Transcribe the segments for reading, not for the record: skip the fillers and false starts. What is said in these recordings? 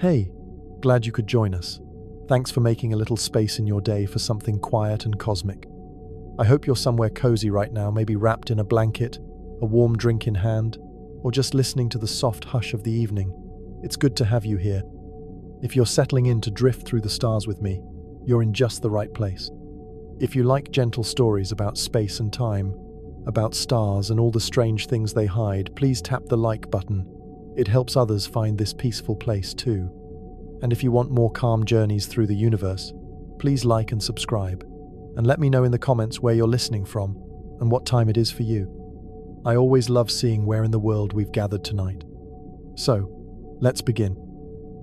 Hey, glad you could join us. Thanks for making a little space in your day for something quiet and cosmic. I hope you're somewhere cozy right now, maybe wrapped in a blanket, a warm drink in hand, or just listening to the soft hush of the evening. It's good to have you here. If you're settling in to drift through the stars with me, you're in just the right place. If you like gentle stories about space and time, about stars and all the strange things they hide, please tap the like button. It helps others find this peaceful place too. And if you want more calm journeys through the universe, please like and subscribe. And let me know in the comments where you're listening from and what time it is for you. I always love seeing where in the world we've gathered tonight. So, let's begin.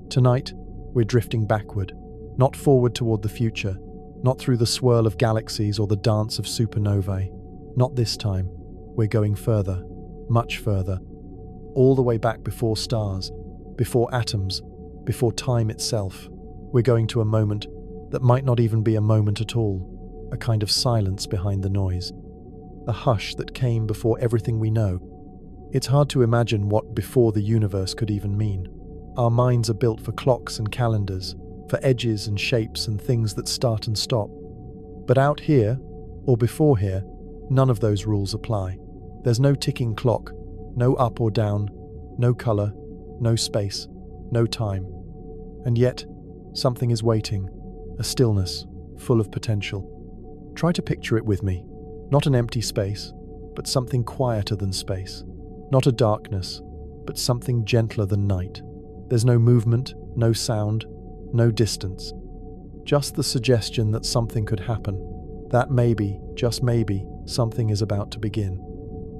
Tonight, we're drifting backward, not forward toward the future, not through the swirl of galaxies or the dance of supernovae. Not this time. We're going further, much further, all the way back before stars, before atoms, before time itself. We're going to a moment that might not even be a moment at all, a kind of silence behind the noise, a hush that came before everything we know. It's hard to imagine what before the universe could even mean. Our minds are built for clocks and calendars, for edges and shapes and things that start and stop. But out here, or before here, none of those rules apply. There's no ticking clock, no up or down, no color, no space, no time. And yet, something is waiting, a stillness, full of potential. Try to picture it with me. Not an empty space, but something quieter than space. Not a darkness, but something gentler than night. There's no movement, no sound, no distance. Just the suggestion that something could happen. That maybe, just maybe, something is about to begin.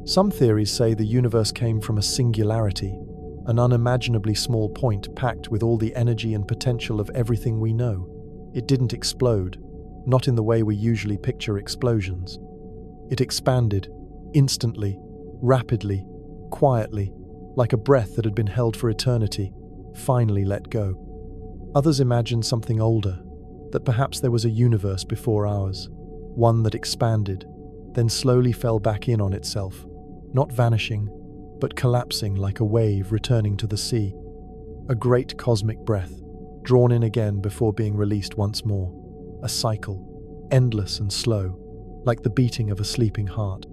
Some theories say the universe came from a singularity, an unimaginably small point packed with all the energy and potential of everything we know. It didn't explode, not in the way we usually picture explosions. It expanded, instantly, rapidly, quietly, like a breath that had been held for eternity, finally let go. Others imagine something older, that perhaps there was a universe before ours, one that expanded, then slowly fell back in on itself, not vanishing, but collapsing like a wave returning to the sea. A great cosmic breath, drawn in again before being released once more. A cycle, endless and slow, like the beating of a sleeping heart.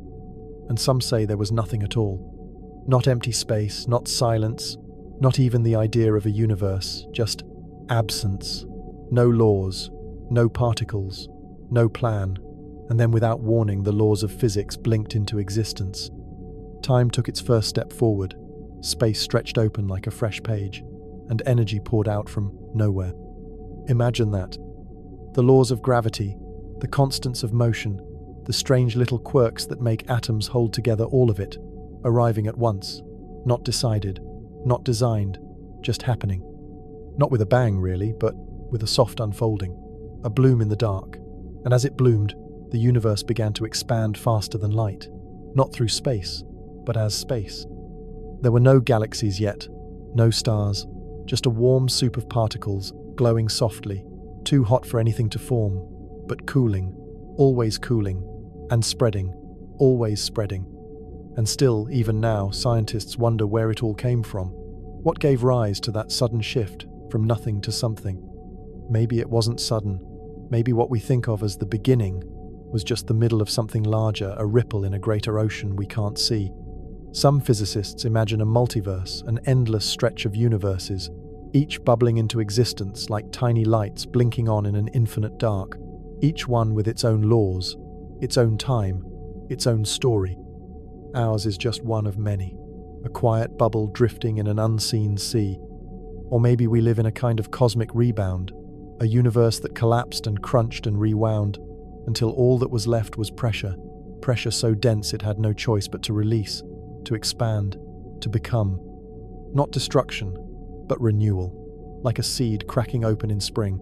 And some say there was nothing at all. Not empty space, not silence, not even the idea of a universe, just absence. No laws, no particles, no plan. And then without warning, the laws of physics blinked into existence. Time took its first step forward, space stretched open like a fresh page, and energy poured out from nowhere. Imagine that. The laws of gravity, the constants of motion, the strange little quirks that make atoms hold together, all of it, arriving at once, not decided, not designed, just happening. Not with a bang really, but with a soft unfolding, a bloom in the dark. And as it bloomed, the universe began to expand faster than light, not through space, but as space. There were no galaxies yet, no stars, just a warm soup of particles, glowing softly, too hot for anything to form, but cooling, always cooling, and spreading, always spreading. And still, even now, scientists wonder where it all came from. What gave rise to that sudden shift from nothing to something? Maybe it wasn't sudden. Maybe what we think of as the beginning was just the middle of something larger, a ripple in a greater ocean we can't see. Some physicists imagine a multiverse, an endless stretch of universes, each bubbling into existence like tiny lights blinking on in an infinite dark, each one with its own laws, its own time, its own story. Ours is just one of many, a quiet bubble drifting in an unseen sea. Or maybe we live in a kind of cosmic rebound, a universe that collapsed and crunched and rewound, until all that was left was pressure so dense it had no choice but to release, to expand, to become. Not destruction, but renewal, like a seed cracking open in spring.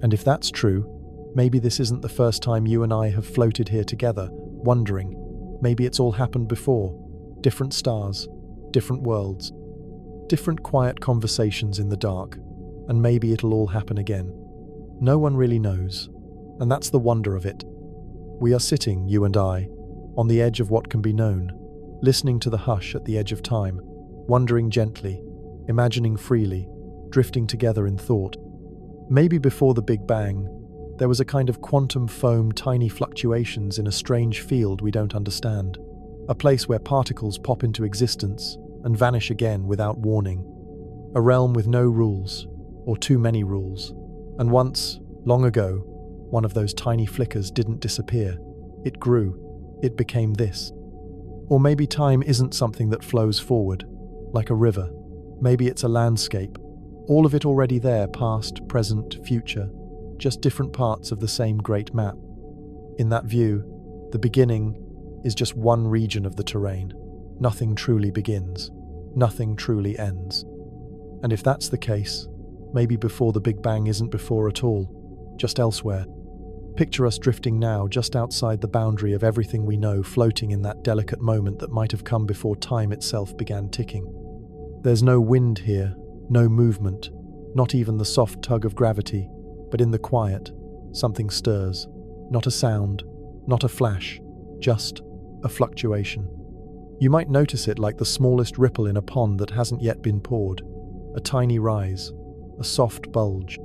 And if that's true, maybe this isn't the first time you and I have floated here together, wondering. Maybe it's all happened before. Different stars, different worlds, different quiet conversations in the dark, and maybe it'll all happen again. No one really knows. And that's the wonder of it. We are sitting, you and I, on the edge of what can be known, listening to the hush at the edge of time, wondering gently, imagining freely, drifting together in thought. Maybe before the Big Bang, there was a kind of quantum foam, tiny fluctuations in a strange field we don't understand. A place where particles pop into existence and vanish again without warning. A realm with no rules, or too many rules. And once, long ago, one of those tiny flickers didn't disappear. It grew. It became this. Or maybe time isn't something that flows forward, like a river. Maybe it's a landscape. All of it already there, past, present, future, just different parts of the same great map. In that view, the beginning is just one region of the terrain. Nothing truly begins. Nothing truly ends. And if that's the case, maybe before the Big Bang isn't before at all, just elsewhere. Picture us drifting now just outside the boundary of everything we know, floating in that delicate moment that might have come before time itself began ticking. There's no wind here, no movement, not even the soft tug of gravity, but in the quiet, something stirs. Not a sound, not a flash, just a fluctuation. You might notice it like the smallest ripple in a pond that hasn't yet been poured. A tiny rise, a soft bulge.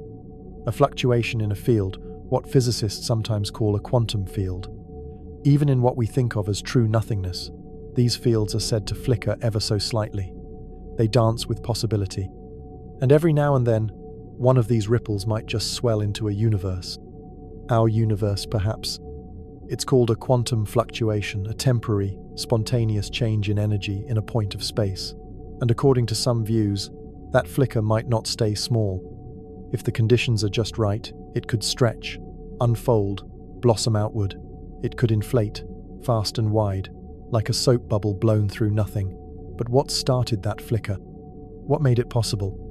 A fluctuation in a field, what physicists sometimes call a quantum field. Even in what we think of as true nothingness, these fields are said to flicker ever so slightly. They dance with possibility. And every now and then, one of these ripples might just swell into a universe. Our universe, perhaps. It's called a quantum fluctuation, a temporary, spontaneous change in energy in a point of space. And according to some views, that flicker might not stay small. If the conditions are just right, it could stretch, unfold, blossom outward. It could inflate, fast and wide, like a soap bubble blown through nothing. But what started that flicker? What made it possible?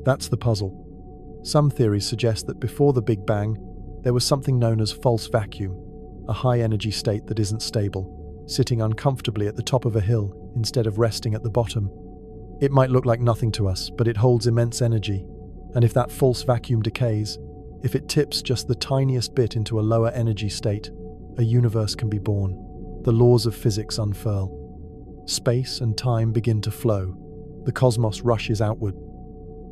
That's the puzzle. Some theories suggest that before the Big Bang, there was something known as false vacuum, a high-energy state that isn't stable, sitting uncomfortably at the top of a hill instead of resting at the bottom. It might look like nothing to us, but it holds immense energy. And if that false vacuum decays, if it tips just the tiniest bit into a lower energy state, a universe can be born. The laws of physics unfurl. Space and time begin to flow. The cosmos rushes outward.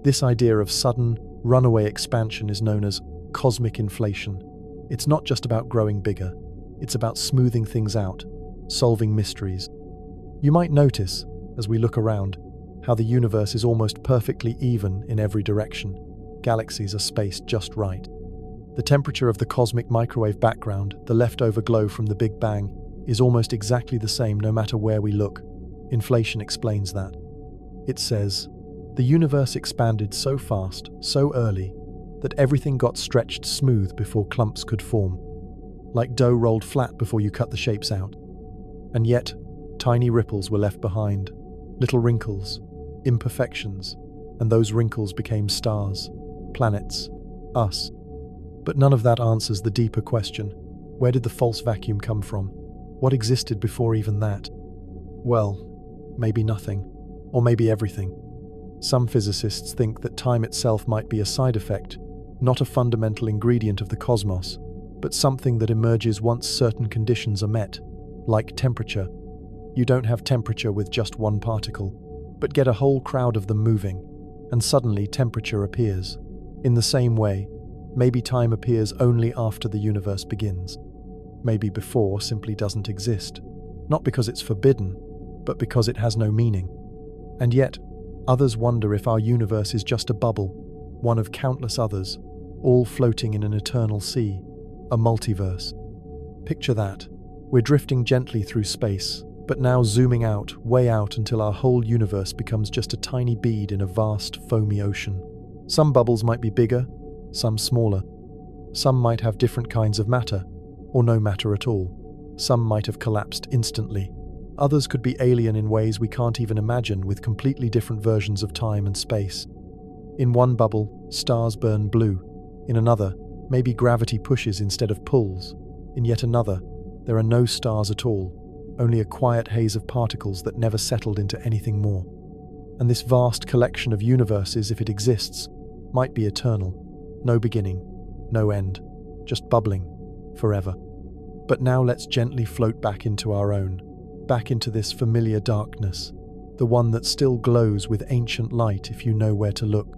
This idea of sudden, runaway expansion is known as cosmic inflation. It's not just about growing bigger. It's about smoothing things out, solving mysteries. You might notice, as we look around, how the universe is almost perfectly even in every direction. Galaxies are spaced just right. The temperature of the cosmic microwave background, the leftover glow from the Big Bang, is almost exactly the same no matter where we look. Inflation explains that. It says, the universe expanded so fast, so early, that everything got stretched smooth before clumps could form. Like dough rolled flat before you cut the shapes out. And yet, tiny ripples were left behind. Little wrinkles, imperfections, and those wrinkles became stars, planets, us. But none of that answers the deeper question. Where did the false vacuum come from? What existed before even that? Well, maybe nothing, or maybe everything. Some physicists think that time itself might be a side effect, not a fundamental ingredient of the cosmos, but something that emerges once certain conditions are met, like temperature. You don't have temperature with just one particle, but get a whole crowd of them moving, and suddenly temperature appears. In the same way, maybe time appears only after the universe begins. Maybe before simply doesn't exist, not because it's forbidden, but because it has no meaning. And yet, others wonder if our universe is just a bubble, one of countless others, all floating in an eternal sea, a multiverse. Picture that. We're drifting gently through space, but now zooming out, way out until our whole universe becomes just a tiny bead in a vast, foamy ocean. Some bubbles might be bigger, some smaller. Some might have different kinds of matter, or no matter at all. Some might have collapsed instantly. Others could be alien in ways we can't even imagine, with completely different versions of time and space. In one bubble, stars burn blue. In another, maybe gravity pushes instead of pulls. In yet another, there are no stars at all, only a quiet haze of particles that never settled into anything more. And this vast collection of universes, if it exists, might be eternal. No beginning, no end, just bubbling, forever. But now let's gently float back into our own, back into this familiar darkness, the one that still glows with ancient light if you know where to look.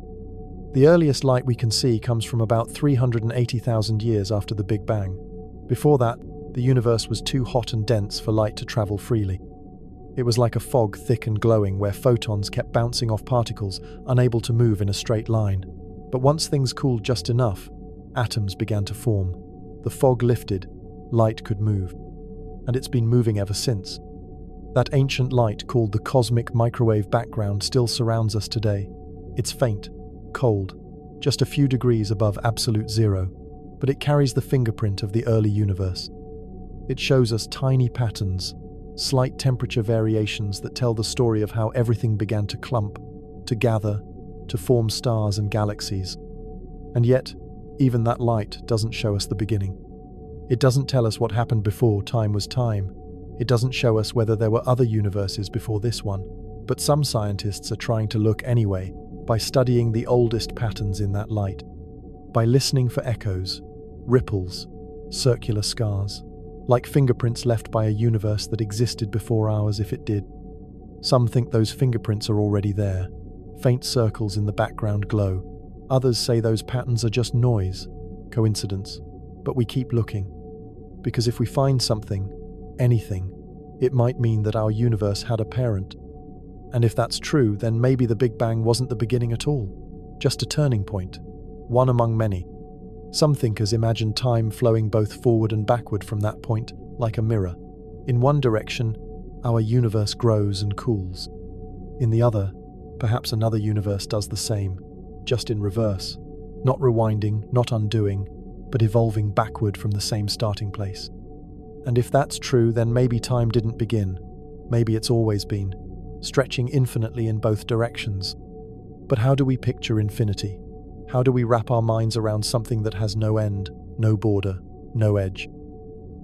The earliest light we can see comes from about 380,000 years after the Big Bang. Before that, the universe was too hot and dense for light to travel freely. It was like a fog, thick and glowing, where photons kept bouncing off particles, unable to move in a straight line. But once things cooled just enough, atoms began to form. The fog lifted, light could move. And it's been moving ever since. That ancient light, called the cosmic microwave background, still surrounds us today. It's faint, cold, just a few degrees above absolute zero, but it carries the fingerprint of the early universe. It shows us tiny patterns, slight temperature variations that tell the story of how everything began to clump, to gather, to form stars and galaxies. And yet, even that light doesn't show us the beginning. It doesn't tell us what happened before time was time. It doesn't show us whether there were other universes before this one. But some scientists are trying to look anyway, by studying the oldest patterns in that light, by listening for echoes, ripples, circular scars, like fingerprints left by a universe that existed before ours if it did. Some think those fingerprints are already there, faint circles in the background glow. Others say those patterns are just noise, coincidence. But we keep looking, because if we find something, anything, it might mean that our universe had a parent. And if that's true, then maybe the Big Bang wasn't the beginning at all, just a turning point, one among many. Some thinkers imagine time flowing both forward and backward from that point, like a mirror. In one direction, our universe grows and cools. In the other, perhaps another universe does the same, just in reverse, not rewinding, not undoing, but evolving backward from the same starting place. And if that's true, then maybe time didn't begin. Maybe it's always been, stretching infinitely in both directions. But how do we picture infinity? How do we wrap our minds around something that has no end, no border, no edge?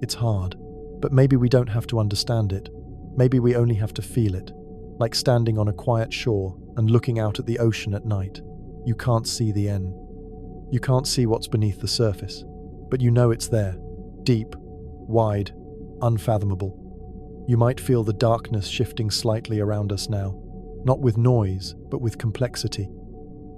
It's hard, but maybe we don't have to understand it. Maybe we only have to feel it, like standing on a quiet shore and looking out at the ocean at night. You can't see the end. You can't see what's beneath the surface, but you know it's there, deep, wide, unfathomable. You might feel the darkness shifting slightly around us now, not with noise, but with complexity.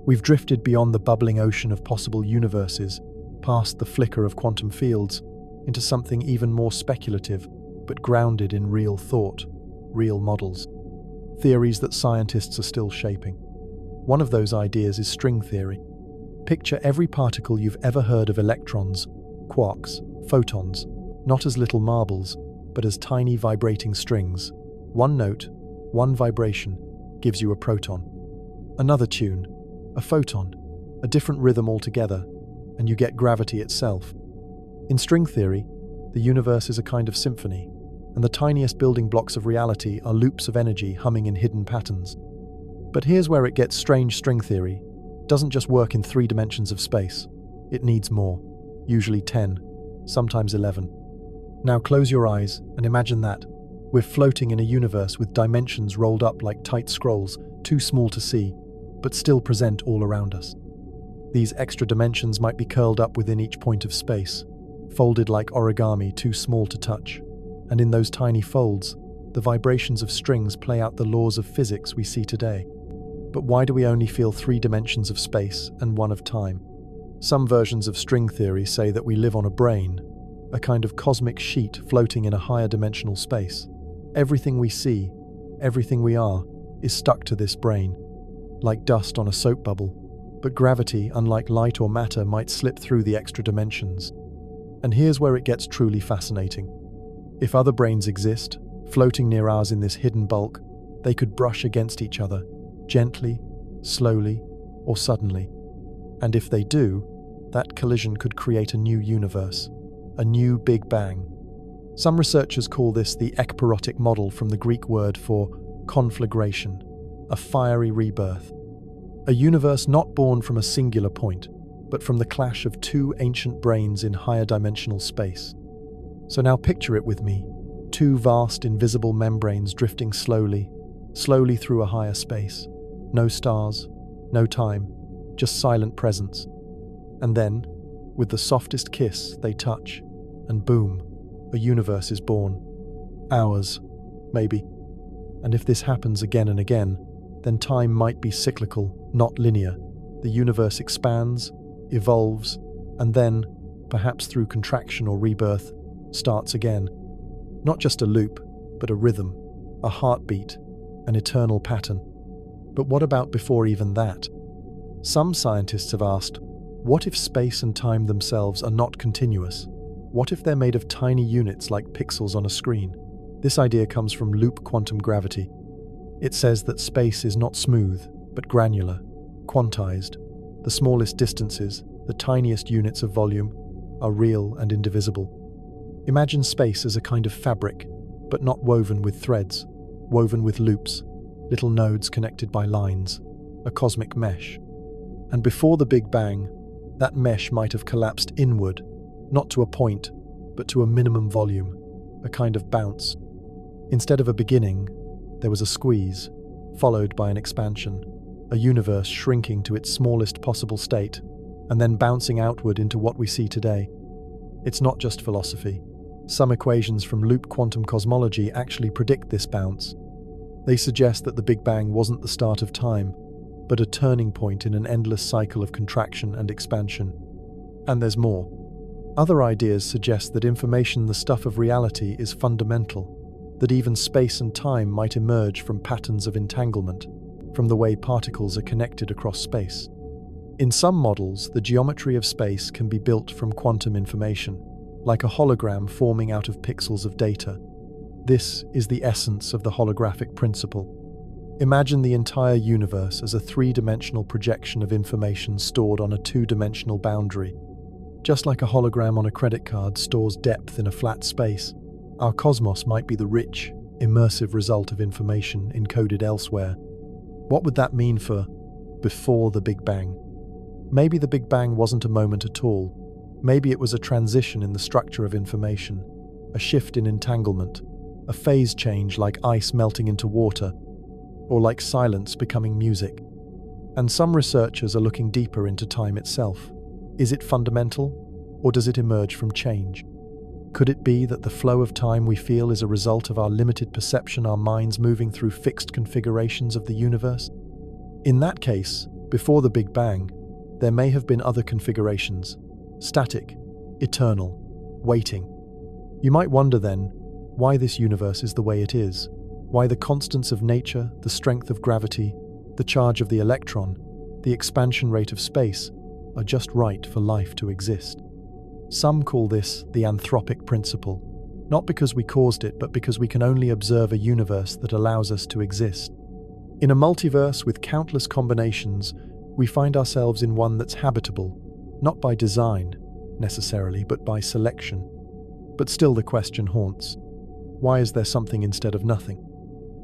We've drifted beyond the bubbling ocean of possible universes, past the flicker of quantum fields, into something even more speculative, but grounded in real thought, real models, theories that scientists are still shaping. One of those ideas is string theory. Picture every particle you've ever heard of: electrons, quarks, photons, not as little marbles, but as tiny vibrating strings. One note, one vibration, gives you a proton. Another tune, a photon, a different rhythm altogether, and you get gravity itself. In string theory, the universe is a kind of symphony, and the tiniest building blocks of reality are loops of energy humming in hidden patterns. But here's where it gets strange. String theory doesn't just work in 3 dimensions of space. It needs more, usually 10, sometimes 11. Now close your eyes and imagine that. We're floating in a universe with dimensions rolled up like tight scrolls, too small to see, but still present all around us. These extra dimensions might be curled up within each point of space, folded like origami, too small to touch. And in those tiny folds, the vibrations of strings play out the laws of physics we see today. But why do we only feel 3 dimensions of space and 1 of time? Some versions of string theory say that we live on a brain, a kind of cosmic sheet floating in a higher dimensional space. Everything we see, everything we are, is stuck to this brain, like dust on a soap bubble. But gravity, unlike light or matter, might slip through the extra dimensions. And here's where it gets truly fascinating. If other brains exist, floating near ours in this hidden bulk, they could brush against each other, gently, slowly, or suddenly. And if they do, that collision could create a new universe, a new Big Bang. Some researchers call this the ekpyrotic model, from the Greek word for conflagration, a fiery rebirth. A universe not born from a singular point, but from the clash of 2 ancient brains in higher dimensional space. So now picture it with me, 2 vast, invisible membranes drifting slowly through a higher space. No stars, no time, just silent presence. And then, with the softest kiss, they touch, and boom, a universe is born. Ours, maybe. And if this happens again and again, then time might be cyclical, not linear. The universe expands, evolves, and then, perhaps through contraction or rebirth, starts again. Not just a loop, but a rhythm, a heartbeat, an eternal pattern. But what about before even that? Some scientists have asked, what if space and time themselves are not continuous? What if they're made of tiny units like pixels on a screen? This idea comes from loop quantum gravity. It says that space is not smooth, but granular, quantized. The smallest distances, the tiniest units of volume, are real and indivisible. Imagine space as a kind of fabric, but not woven with threads, woven with loops, little nodes connected by lines, a cosmic mesh. And before the Big Bang, that mesh might have collapsed inward, not to a point, but to a minimum volume, a kind of bounce. Instead of a beginning, there was a squeeze, followed by an expansion, a universe shrinking to its smallest possible state, and then bouncing outward into what we see today. It's not just philosophy. Some equations from loop quantum cosmology actually predict this bounce. They suggest that the Big Bang wasn't the start of time, but a turning point in an endless cycle of contraction and expansion. And there's more. Other ideas suggest that information, the stuff of reality, is fundamental, that even space and time might emerge from patterns of entanglement, from the way particles are connected across space. In some models, the geometry of space can be built from quantum information, like a hologram forming out of pixels of data. This is the essence of the holographic principle. Imagine the entire universe as a three-dimensional projection of information stored on a two-dimensional boundary. Just like a hologram on a credit card stores depth in a flat space, our cosmos might be the rich, immersive result of information encoded elsewhere. What would that mean for before the Big Bang? Maybe the Big Bang wasn't a moment at all. Maybe it was a transition in the structure of information, a shift in entanglement, a phase change like ice melting into water, or like silence becoming music. And some researchers are looking deeper into time itself. Is it fundamental, or does it emerge from change? Could it be that the flow of time we feel is a result of our limited perception, our minds moving through fixed configurations of the universe? In that case, before the Big Bang, there may have been other configurations, static, eternal, waiting. You might wonder then, why this universe is the way it is, why the constants of nature, the strength of gravity, the charge of the electron, the expansion rate of space, are just right for life to exist. Some call this the anthropic principle, not because we caused it, but because we can only observe a universe that allows us to exist. In a multiverse with countless combinations, we find ourselves in one that's habitable, not by design, necessarily, but by selection. But still the question haunts. Why is there something instead of nothing?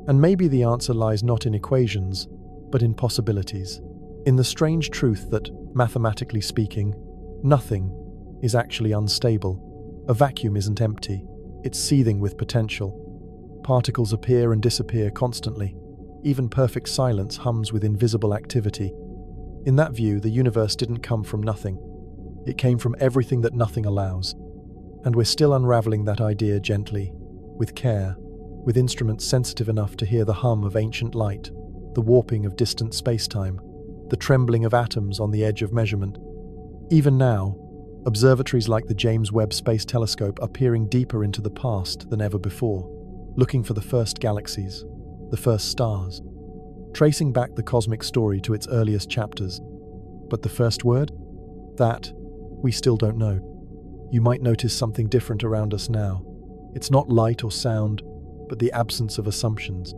And maybe the answer lies not in equations, but in possibilities. In the strange truth that, mathematically speaking, nothing is actually unstable. A vacuum isn't empty, it's seething with potential. Particles appear and disappear constantly. Even perfect silence hums with invisible activity. In that view, the universe didn't come from nothing. It came from everything that nothing allows. And we're still unraveling that idea gently, with care, with instruments sensitive enough to hear the hum of ancient light, the warping of distant space-time, the trembling of atoms on the edge of measurement. Even now, observatories like the James Webb Space Telescope are peering deeper into the past than ever before, looking for the first galaxies, the first stars, tracing back the cosmic story to its earliest chapters. But the first word? That, we still don't know. You might notice something different around us now. It's not light or sound, but the absence of assumptions.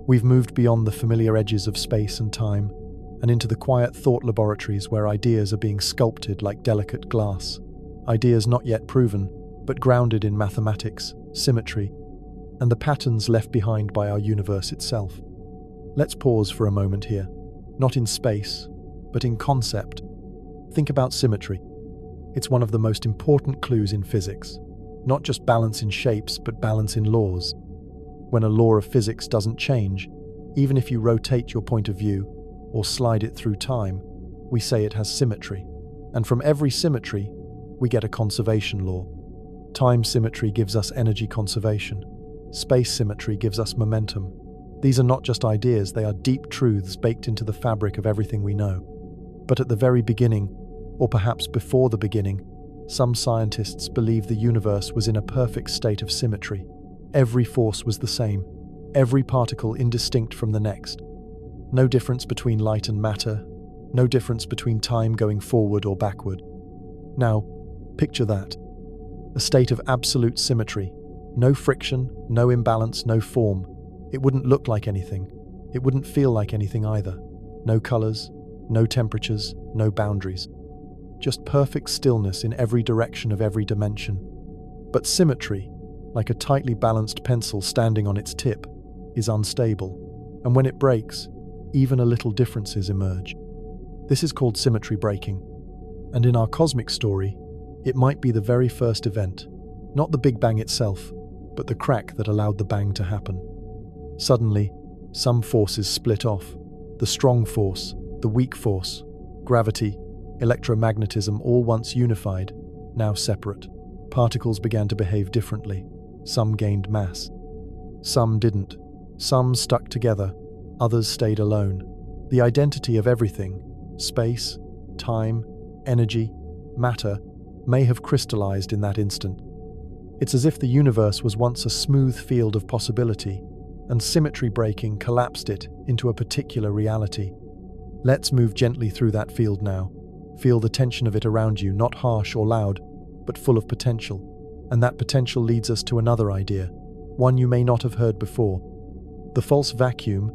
We've moved beyond the familiar edges of space and time, and into the quiet thought laboratories where ideas are being sculpted like delicate glass. Ideas not yet proven, but grounded in mathematics, symmetry, and the patterns left behind by our universe itself. Let's pause for a moment here, not in space, but in concept. Think about symmetry. It's one of the most important clues in physics. Not just balance in shapes, but balance in laws. When a law of physics doesn't change, even if you rotate your point of view or slide it through time, we say it has symmetry. And from every symmetry, we get a conservation law. Time symmetry gives us energy conservation. Space symmetry gives us momentum. These are not just ideas, they are deep truths baked into the fabric of everything we know. But at the very beginning, or perhaps before the beginning, some scientists believe the universe was in a perfect state of symmetry. Every force was the same, every particle indistinct from the next. No difference between light and matter, no difference between time going forward or backward. Now, picture that. A state of absolute symmetry. No friction, no imbalance, no form. It wouldn't look like anything. It wouldn't feel like anything either. No colors, no temperatures, no boundaries. Just perfect stillness in every direction of every dimension. But symmetry, like a tightly balanced pencil standing on its tip, is unstable. And when it breaks, even a little differences emerge. This is called symmetry breaking. And in our cosmic story, it might be the very first event, not the Big Bang itself, but the crack that allowed the bang to happen. Suddenly, some forces split off. The strong force, the weak force, gravity, electromagnetism, all once unified, now separate. Particles began to behave differently. Some gained mass. Some didn't. Some stuck together. Others stayed alone. The identity of everything, space, time, energy, matter, may have crystallized in that instant. It's as if the universe was once a smooth field of possibility, and symmetry breaking collapsed it into a particular reality. Let's move gently through that field now. Feel the tension of it around you, not harsh or loud, but full of potential. And that potential leads us to another idea, one you may not have heard before. The false vacuum.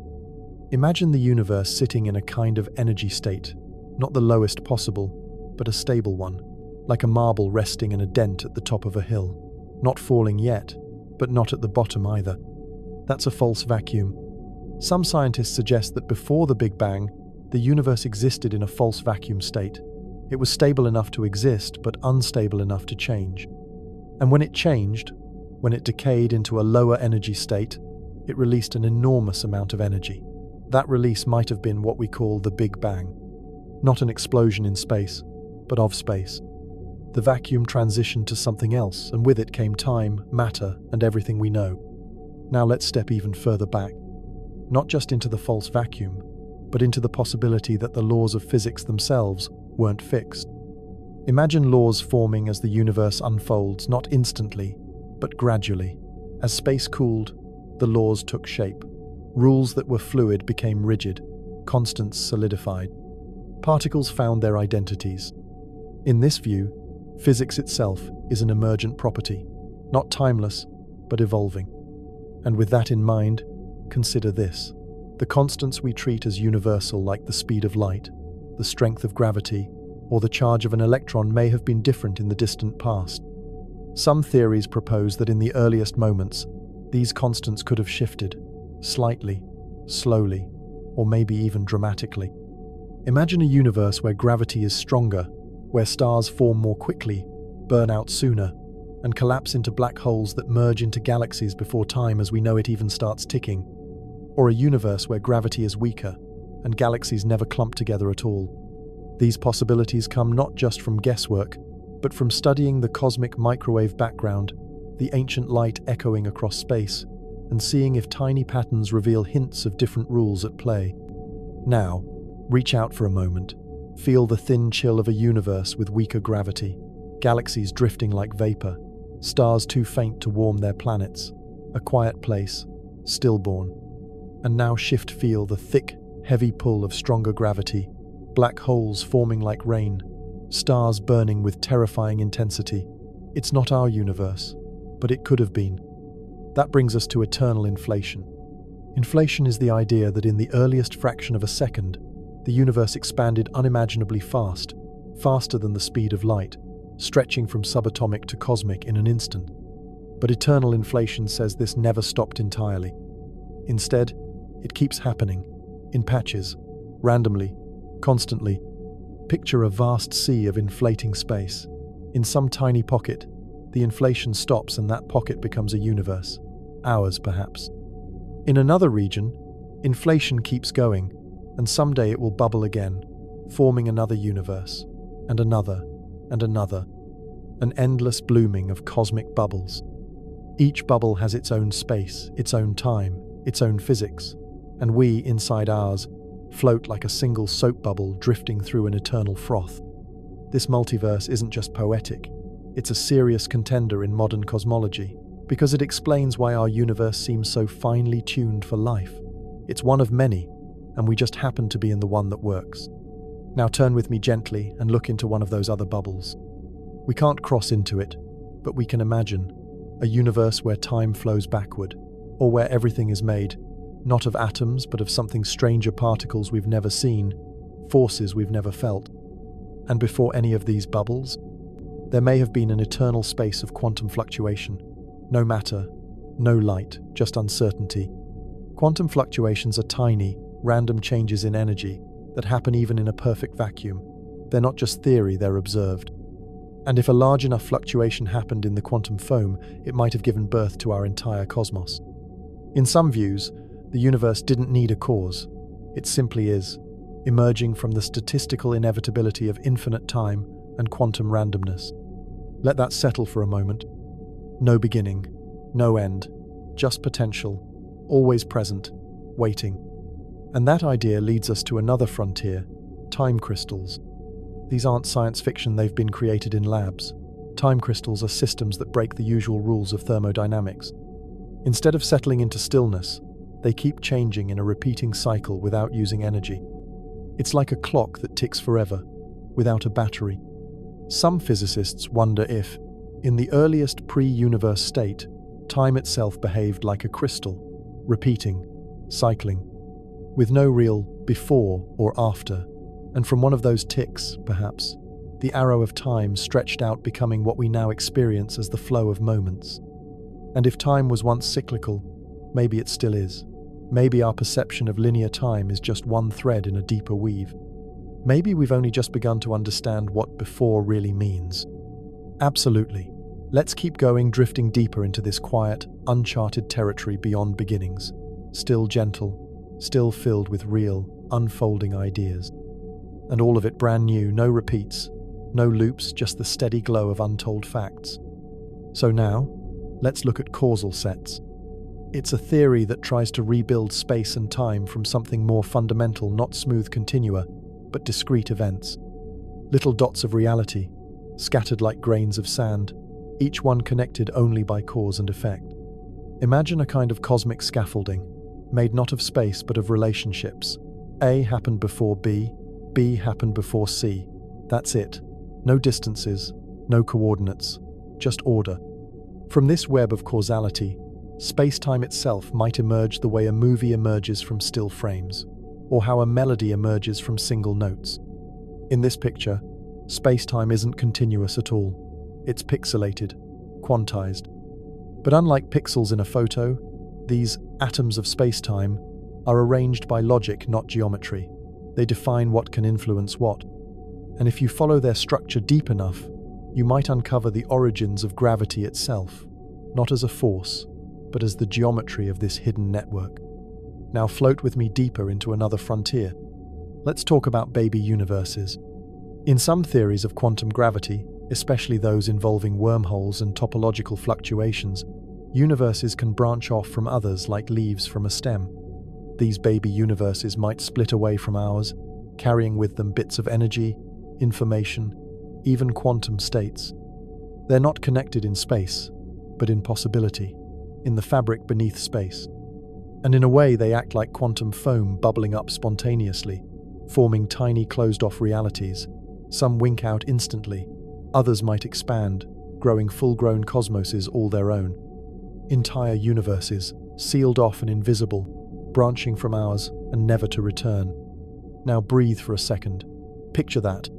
Imagine the universe sitting in a kind of energy state, not the lowest possible, but a stable one, like a marble resting in a dent at the top of a hill. Not falling yet, but not at the bottom either. That's a false vacuum. Some scientists suggest that before the Big Bang, the universe existed in a false vacuum state. It was stable enough to exist, but unstable enough to change. And when it changed, when it decayed into a lower energy state, it released an enormous amount of energy. That release might have been what we call the Big Bang. Not an explosion in space, but of space. The vacuum transitioned to something else, and with it came time, matter, and everything we know. Now let's step even further back. Not just into the false vacuum, but into the possibility that the laws of physics themselves weren't fixed. Imagine laws forming as the universe unfolds, not instantly, but gradually. As space cooled, the laws took shape. Rules that were fluid became rigid, constants solidified. Particles found their identities. In this view, physics itself is an emergent property, not timeless, but evolving. And with that in mind, consider this. The constants we treat as universal, like the speed of light, the strength of gravity, or the charge of an electron, may have been different in the distant past. Some theories propose that in the earliest moments, these constants could have shifted, slightly, slowly, or maybe even dramatically. Imagine a universe where gravity is stronger, where stars form more quickly, burn out sooner, and collapse into black holes that merge into galaxies before time as we know it even starts ticking. Or a universe where gravity is weaker, and galaxies never clump together at all. These possibilities come not just from guesswork, but from studying the cosmic microwave background, the ancient light echoing across space, and seeing if tiny patterns reveal hints of different rules at play. Now, reach out for a moment. Feel the thin chill of a universe with weaker gravity, galaxies drifting like vapor, stars too faint to warm their planets, a quiet place, stillborn. And now feel the thick, heavy pull of stronger gravity, black holes forming like rain, stars burning with terrifying intensity. It's not our universe, but it could have been. That brings us to eternal inflation. Inflation is the idea that in the earliest fraction of a second, the universe expanded unimaginably fast, faster than the speed of light, stretching from subatomic to cosmic in an instant. But eternal inflation says this never stopped entirely. Instead, it keeps happening, in patches, randomly, constantly. Picture a vast sea of inflating space. In some tiny pocket, the inflation stops and that pocket becomes a universe, ours perhaps. In another region, inflation keeps going, and someday it will bubble again, forming another universe, and another, and another, an endless blooming of cosmic bubbles. Each bubble has its own space, its own time, its own physics, and we, inside ours, float like a single soap bubble drifting through an eternal froth. This multiverse isn't just poetic, it's a serious contender in modern cosmology, because it explains why our universe seems so finely tuned for life. It's one of many, and we just happen to be in the one that works. Now turn with me gently and look into one of those other bubbles. We can't cross into it, but we can imagine a universe where time flows backward, or where everything is made, not of atoms, but of something stranger, particles we've never seen, forces we've never felt. And before any of these bubbles, there may have been an eternal space of quantum fluctuation. No matter, no light, just uncertainty. Quantum fluctuations are tiny, random changes in energy that happen even in a perfect vacuum. They're not just theory, they're observed. And if a large enough fluctuation happened in the quantum foam, it might have given birth to our entire cosmos. In some views, the universe didn't need a cause. It simply is, emerging from the statistical inevitability of infinite time and quantum randomness. Let that settle for a moment. No beginning, no end, just potential, always present, waiting. And that idea leads us to another frontier, time crystals. These aren't science fiction, they've been created in labs. Time crystals are systems that break the usual rules of thermodynamics. Instead of settling into stillness, they keep changing in a repeating cycle without using energy. It's like a clock that ticks forever, without a battery. Some physicists wonder if, in the earliest pre-universe state, time itself behaved like a crystal, repeating, cycling, with no real before or after, and from one of those ticks, perhaps, the arrow of time stretched out, becoming what we now experience as the flow of moments. And if time was once cyclical, maybe it still is. Maybe our perception of linear time is just one thread in a deeper weave. Maybe we've only just begun to understand what before really means. Absolutely. Let's keep going, drifting deeper into this quiet, uncharted territory beyond beginnings. Still gentle, still filled with real, unfolding ideas. And all of it brand new, no repeats, no loops, just the steady glow of untold facts. So now, let's look at causal sets. It's a theory that tries to rebuild space and time from something more fundamental, not smooth continua, but discrete events. Little dots of reality, scattered like grains of sand, each one connected only by cause and effect. Imagine a kind of cosmic scaffolding, made not of space but of relationships. A happened before B, B happened before C. That's it. No distances, no coordinates, just order. From this web of causality, space-time itself might emerge the way a movie emerges from still frames, or how a melody emerges from single notes. In this picture, space-time isn't continuous at all. It's pixelated, quantized. But unlike pixels in a photo, these atoms of space-time are arranged by logic, not geometry. They define what can influence what. And if you follow their structure deep enough, you might uncover the origins of gravity itself, not as a force, but as the geometry of this hidden network. Now float with me deeper into another frontier. Let's talk about baby universes. In some theories of quantum gravity, especially those involving wormholes and topological fluctuations, universes can branch off from others like leaves from a stem. These baby universes might split away from ours, carrying with them bits of energy, information, even quantum states. They're not connected in space, but in possibility, in the fabric beneath space. And in a way, they act like quantum foam bubbling up spontaneously, forming tiny closed-off realities. Some wink out instantly, others might expand, growing full-grown cosmoses all their own. Entire universes, sealed off and invisible, branching from ours and never to return. Now breathe for a second. Picture that.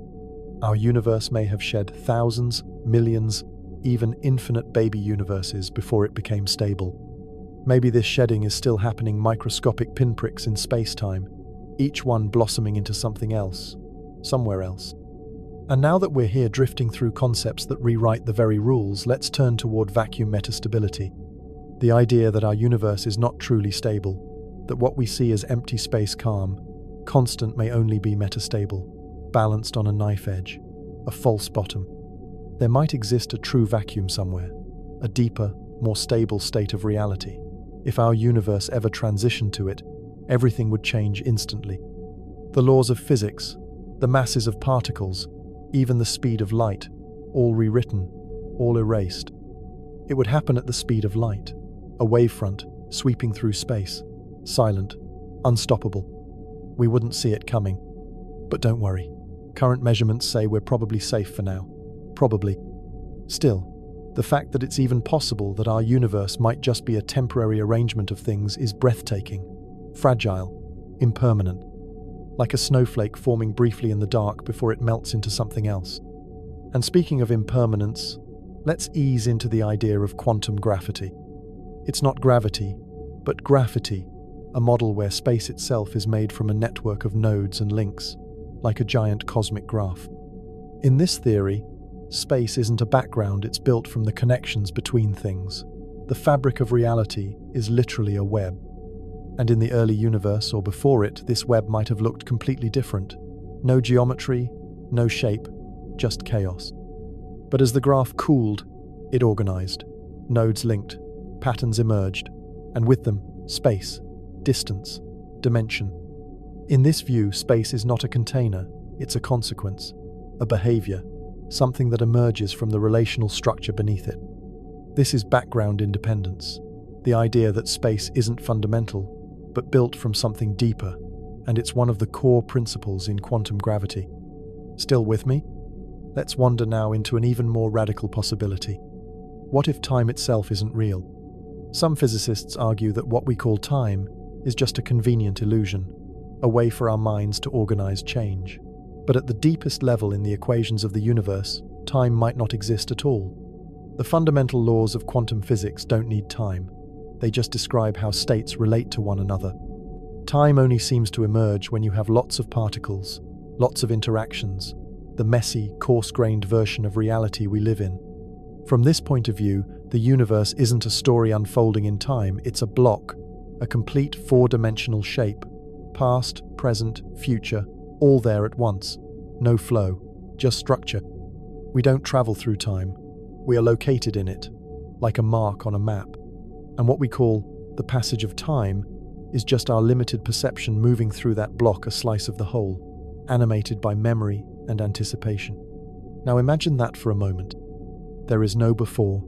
Our universe may have shed thousands, millions, even infinite baby universes before it became stable. Maybe this shedding is still happening, microscopic pinpricks in space-time, each one blossoming into something else, somewhere else. And now that we're here drifting through concepts that rewrite the very rules, let's turn toward vacuum metastability. The idea that our universe is not truly stable, that what we see as empty space, calm, constant, may only be metastable, balanced on a knife edge, a false bottom. There might exist a true vacuum somewhere, a deeper, more stable state of reality. If our universe ever transitioned to it, everything would change instantly. The laws of physics, the masses of particles, even the speed of light, all rewritten, all erased. It would happen at the speed of light, a wavefront sweeping through space, silent, unstoppable. We wouldn't see it coming. But don't worry, current measurements say we're probably safe for now. Probably. Still, the fact that it's even possible that our universe might just be a temporary arrangement of things is breathtaking, fragile, impermanent, like a snowflake forming briefly in the dark before it melts into something else. And speaking of impermanence, let's ease into the idea of quantum gravity. It's not gravity, but graphity, a model where space itself is made from a network of nodes and links, like a giant cosmic graph. In this theory, space isn't a background, it's built from the connections between things. The fabric of reality is literally a web. And in the early universe, or before it, this web might have looked completely different. No geometry, no shape, just chaos. But as the graph cooled, it organized. Nodes linked, patterns emerged, and with them, space, distance, dimension. In this view, space is not a container, it's a consequence, a behavior, something that emerges from the relational structure beneath it. This is background independence, the idea that space isn't fundamental, but built from something deeper, and it's one of the core principles in quantum gravity. Still with me? Let's wander now into an even more radical possibility. What if time itself isn't real? Some physicists argue that what we call time is just a convenient illusion, a way for our minds to organize change. But at the deepest level in the equations of the universe, time might not exist at all. The fundamental laws of quantum physics don't need time. They just describe how states relate to one another. Time only seems to emerge when you have lots of particles, lots of interactions, the messy, coarse-grained version of reality we live in. From this point of view, the universe isn't a story unfolding in time, it's a block, a complete four-dimensional shape, past, present, future, all there at once. No flow, just structure. We don't travel through time. We are located in it, like a mark on a map. And what we call the passage of time is just our limited perception moving through that block, a slice of the whole, animated by memory and anticipation. Now imagine that for a moment. There is no before,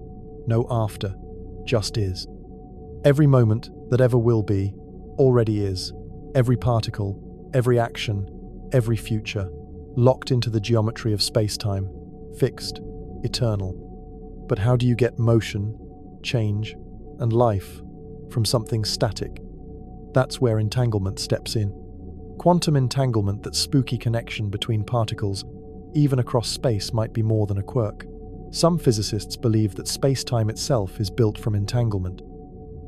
no after, just is. Every moment that ever will be, already is. Every particle, every action, every future, locked into the geometry of space-time, fixed, eternal. But how do you get motion, change, and life from something static? That's where entanglement steps in. Quantum entanglement, that spooky connection between particles, even across space, might be more than a quirk. Some physicists believe that space-time itself is built from entanglement,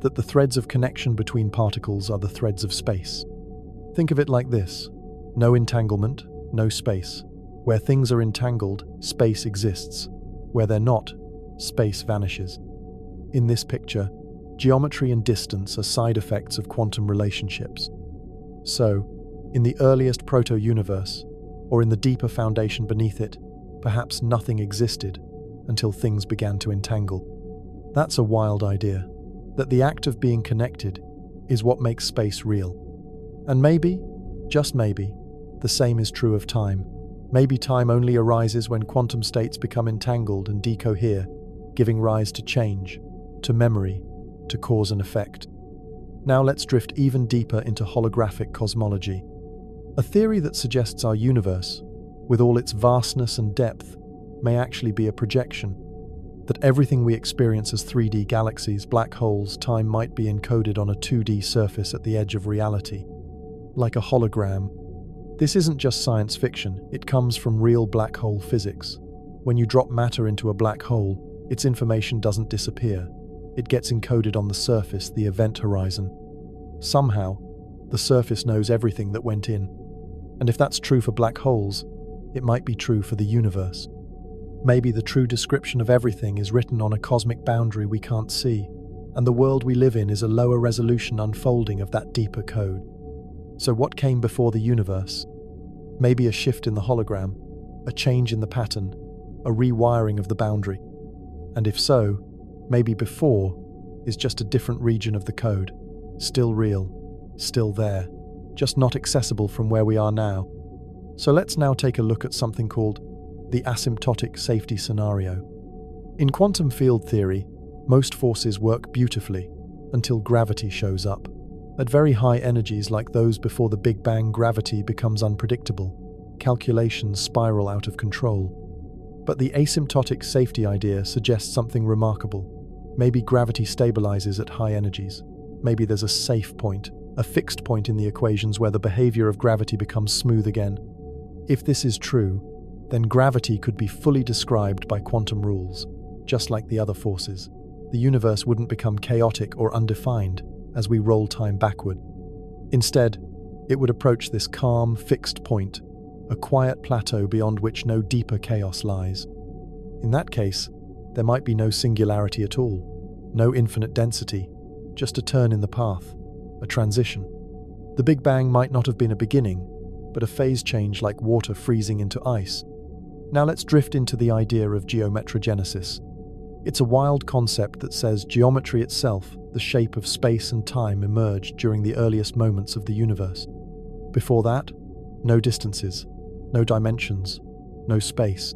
that the threads of connection between particles are the threads of space. Think of it like this: no entanglement, no space. Where things are entangled, space exists. Where they're not, space vanishes. In this picture, geometry and distance are side effects of quantum relationships. So, in the earliest proto-universe, or in the deeper foundation beneath it, perhaps nothing existed until things began to entangle. That's a wild idea, that the act of being connected is what makes space real. And maybe, just maybe, the same is true of time. Maybe time only arises when quantum states become entangled and decohere, giving rise to change, to memory, to cause and effect. Now let's drift even deeper into holographic cosmology, a theory that suggests our universe, with all its vastness and depth, may actually be a projection, that everything we experience as 3D galaxies, black holes, time might be encoded on a 2D surface at the edge of reality, like a hologram. This isn't just science fiction, it comes from real black hole physics. When you drop matter into a black hole, its information doesn't disappear. It gets encoded on the surface, the event horizon. Somehow, the surface knows everything that went in. And if that's true for black holes, it might be true for the universe. Maybe the true description of everything is written on a cosmic boundary we can't see, and the world we live in is a lower resolution unfolding of that deeper code. So what came before the universe? Maybe a shift in the hologram, a change in the pattern, a rewiring of the boundary. And if so, maybe before is just a different region of the code, still real, still there, just not accessible from where we are now. So let's now take a look at something called the asymptotic safety scenario. In quantum field theory, most forces work beautifully until gravity shows up. At very high energies like those before the Big Bang, gravity becomes unpredictable. Calculations spiral out of control. But the asymptotic safety idea suggests something remarkable. Maybe gravity stabilizes at high energies. Maybe there's a safe point, a fixed point in the equations where the behavior of gravity becomes smooth again. If this is true, then gravity could be fully described by quantum rules, just like the other forces. The universe wouldn't become chaotic or undefined as we roll time backward. Instead, it would approach this calm, fixed point, a quiet plateau beyond which no deeper chaos lies. In that case, there might be no singularity at all, no infinite density, just a turn in the path, a transition. The Big Bang might not have been a beginning, but a phase change like water freezing into ice. Now let's drift into the idea of geometrogenesis. It's a wild concept that says geometry itself, the shape of space and time, emerged during the earliest moments of the universe. Before that, no distances, no dimensions, no space.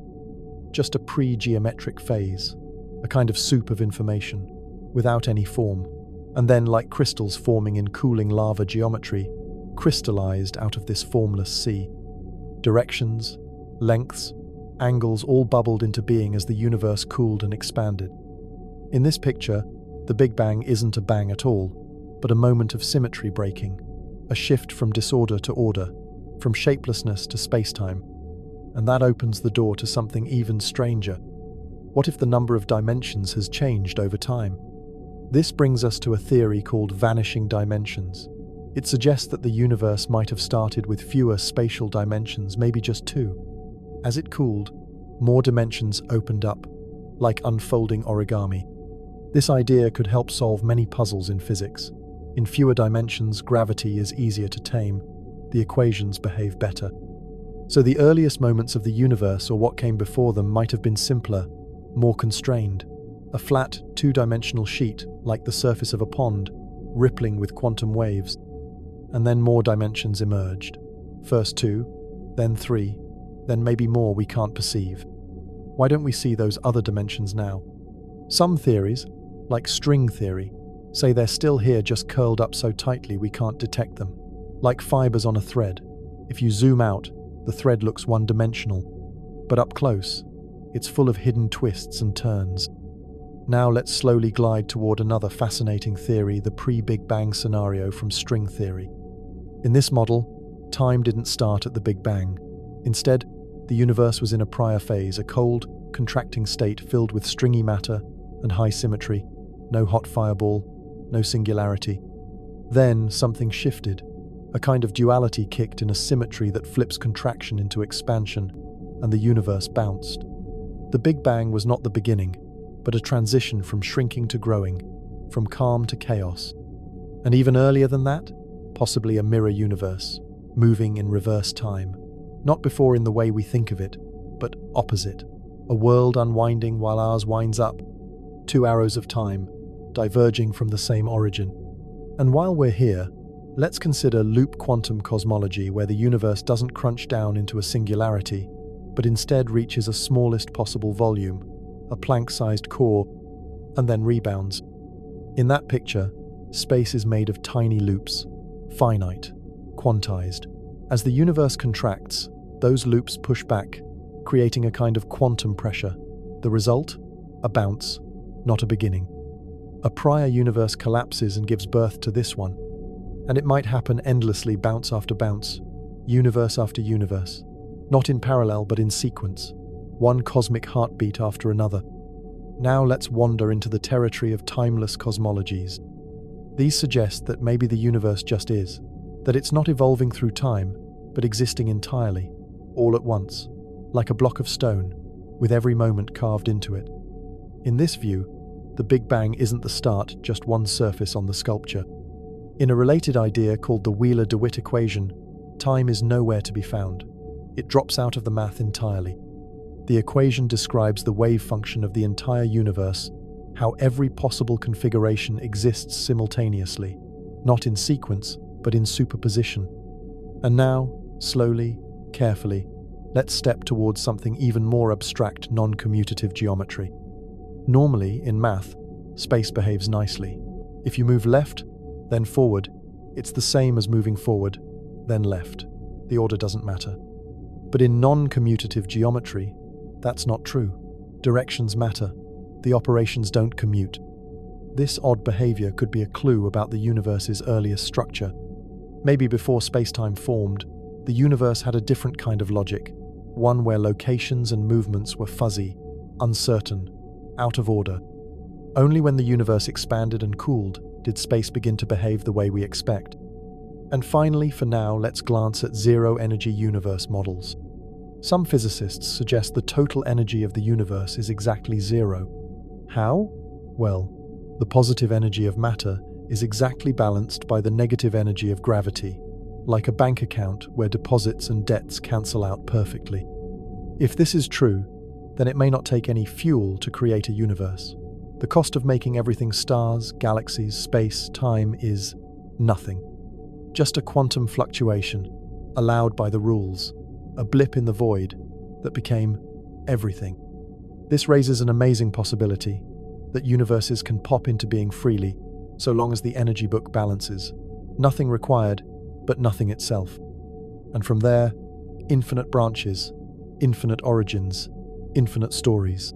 Just a pre-geometric phase, a kind of soup of information, without any form. And then, like crystals forming in cooling lava geometry, crystallized out of this formless sea. Directions, lengths, angles all bubbled into being as the universe cooled and expanded. In this picture, the Big Bang isn't a bang at all, but a moment of symmetry breaking, a shift from disorder to order, from shapelessness to space-time. And that opens the door to something even stranger. What if the number of dimensions has changed over time? This brings us to a theory called vanishing dimensions. It suggests that the universe might have started with fewer spatial dimensions, maybe just 2. As it cooled, more dimensions opened up, like unfolding origami. This idea could help solve many puzzles in physics. In fewer dimensions, gravity is easier to tame. The equations behave better. So the earliest moments of the universe, or what came before them, might have been simpler, more constrained. A flat, two-dimensional sheet, like the surface of a pond, rippling with quantum waves. And then more dimensions emerged. First 2, then 3, then maybe more we can't perceive. Why don't we see those other dimensions now? Some theories, like string theory, say they're still here, just curled up so tightly we can't detect them. Like fibers on a thread. If you zoom out, the thread looks one-dimensional. But up close, it's full of hidden twists and turns. Now let's slowly glide toward another fascinating theory, the pre-Big Bang scenario from string theory. In this model, time didn't start at the Big Bang. Instead, the universe was in a prior phase, a cold, contracting state filled with stringy matter and high symmetry. No hot fireball, no singularity. Then something shifted. A kind of duality kicked in, a symmetry that flips contraction into expansion, and the universe bounced. The Big Bang was not the beginning, but a transition from shrinking to growing, from calm to chaos. And even earlier than that, possibly a mirror universe, moving in reverse time. Not before in the way we think of it, but opposite. A world unwinding while ours winds up. 2 arrows of time, diverging from the same origin. And while we're here, let's consider loop quantum cosmology, where the universe doesn't crunch down into a singularity, but instead reaches a smallest possible volume, a Planck-sized core, and then rebounds. In that picture, space is made of tiny loops, finite, quantized. As the universe contracts, those loops push back, creating a kind of quantum pressure. The result? A bounce, not a beginning. A prior universe collapses and gives birth to this one. And it might happen endlessly, bounce after bounce, universe after universe. Not in parallel, but in sequence. One cosmic heartbeat after another. Now let's wander into the territory of timeless cosmologies. These suggest that maybe the universe just is. That it's not evolving through time, but existing entirely, all at once, like a block of stone, with every moment carved into it. In this view, the Big Bang isn't the start, just one surface on the sculpture. In a related idea called the Wheeler-DeWitt equation, time is nowhere to be found. It drops out of the math entirely. The equation describes the wave function of the entire universe, how every possible configuration exists simultaneously, not in sequence, but in superposition. And now, slowly, carefully, let's step towards something even more abstract, non-commutative geometry. Normally, in math, space behaves nicely. If you move left, then forward, it's the same as moving forward, then left. The order doesn't matter. But in non-commutative geometry, that's not true. Directions matter. The operations don't commute. This odd behavior could be a clue about the universe's earliest structure. Maybe before space-time formed, the universe had a different kind of logic, one where locations and movements were fuzzy, uncertain, out of order. Only when the universe expanded and cooled did space begin to behave the way we expect. And finally, for now, let's glance at zero-energy universe models. Some physicists suggest the total energy of the universe is exactly zero. How? Well, the positive energy of matter is exactly balanced by the negative energy of gravity, like a bank account where deposits and debts cancel out perfectly. If this is true, then it may not take any fuel to create a universe. The cost of making everything stars, galaxies, space, time is nothing. Just a quantum fluctuation, allowed by the rules, a blip in the void that became everything. This raises an amazing possibility that universes can pop into being freely, so long as the energy book balances. Nothing required, but nothing itself. And from there, infinite branches, infinite origins, infinite stories.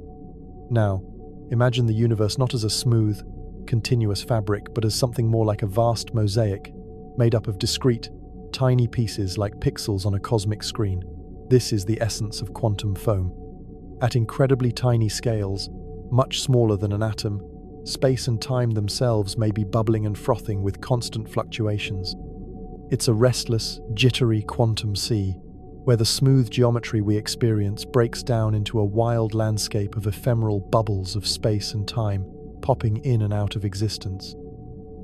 Now, imagine the universe not as a smooth, continuous fabric, but as something more like a vast mosaic, made up of discrete, tiny pieces like pixels on a cosmic screen. This is the essence of quantum foam. At incredibly tiny scales, much smaller than an atom, space and time themselves may be bubbling and frothing with constant fluctuations. It's a restless, jittery quantum sea, where the smooth geometry we experience breaks down into a wild landscape of ephemeral bubbles of space and time, popping in and out of existence.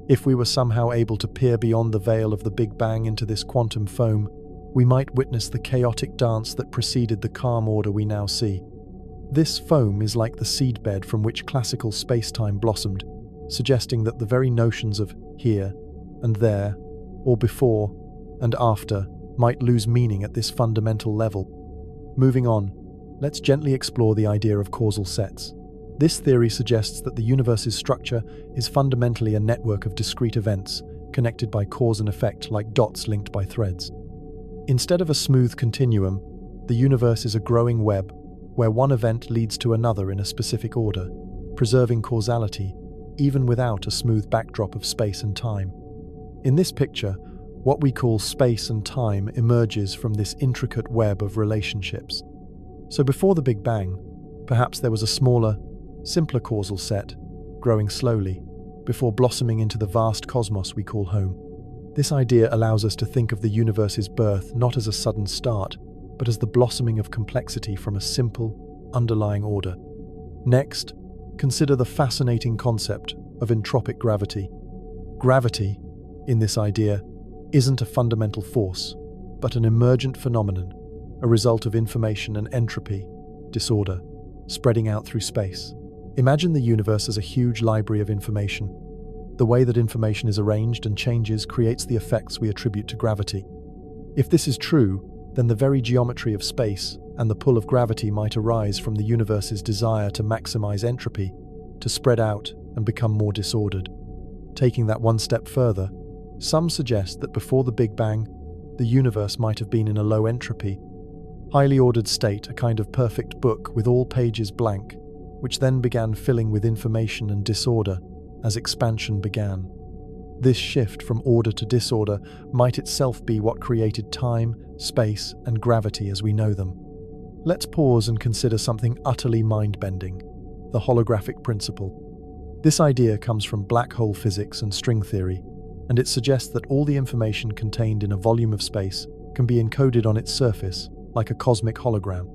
If we were somehow able to peer beyond the veil of the Big Bang into this quantum foam, we might witness the chaotic dance that preceded the calm order we now see. This foam is like the seedbed from which classical space-time blossomed, suggesting that the very notions of here and there, or before and after, might lose meaning at this fundamental level. Moving on, let's gently explore the idea of causal sets. This theory suggests that the universe's structure is fundamentally a network of discrete events, connected by cause and effect like dots linked by threads. Instead of a smooth continuum, the universe is a growing web, where one event leads to another in a specific order, preserving causality, even without a smooth backdrop of space and time. In this picture, what we call space and time emerges from this intricate web of relationships. So before the Big Bang, perhaps there was a smaller, simpler causal set, growing slowly, before blossoming into the vast cosmos we call home. This idea allows us to think of the universe's birth not as a sudden start, but as the blossoming of complexity from a simple, underlying order. Next, consider the fascinating concept of entropic gravity. Gravity, in this idea, isn't a fundamental force, but an emergent phenomenon, a result of information and entropy, disorder, spreading out through space. Imagine the universe as a huge library of information. The way that information is arranged and changes creates the effects we attribute to gravity. If this is true, then the very geometry of space and the pull of gravity might arise from the universe's desire to maximize entropy, to spread out and become more disordered. Taking that one step further, some suggest that before the Big Bang, the universe might have been in a low entropy, highly ordered state, a kind of perfect book with all pages blank, which then began filling with information and disorder as expansion began. This shift from order to disorder might itself be what created time, space, and gravity as we know them. Let's pause and consider something utterly mind-bending: the holographic principle. This idea comes from black hole physics and string theory, and it suggests that all the information contained in a volume of space can be encoded on its surface, like a cosmic hologram.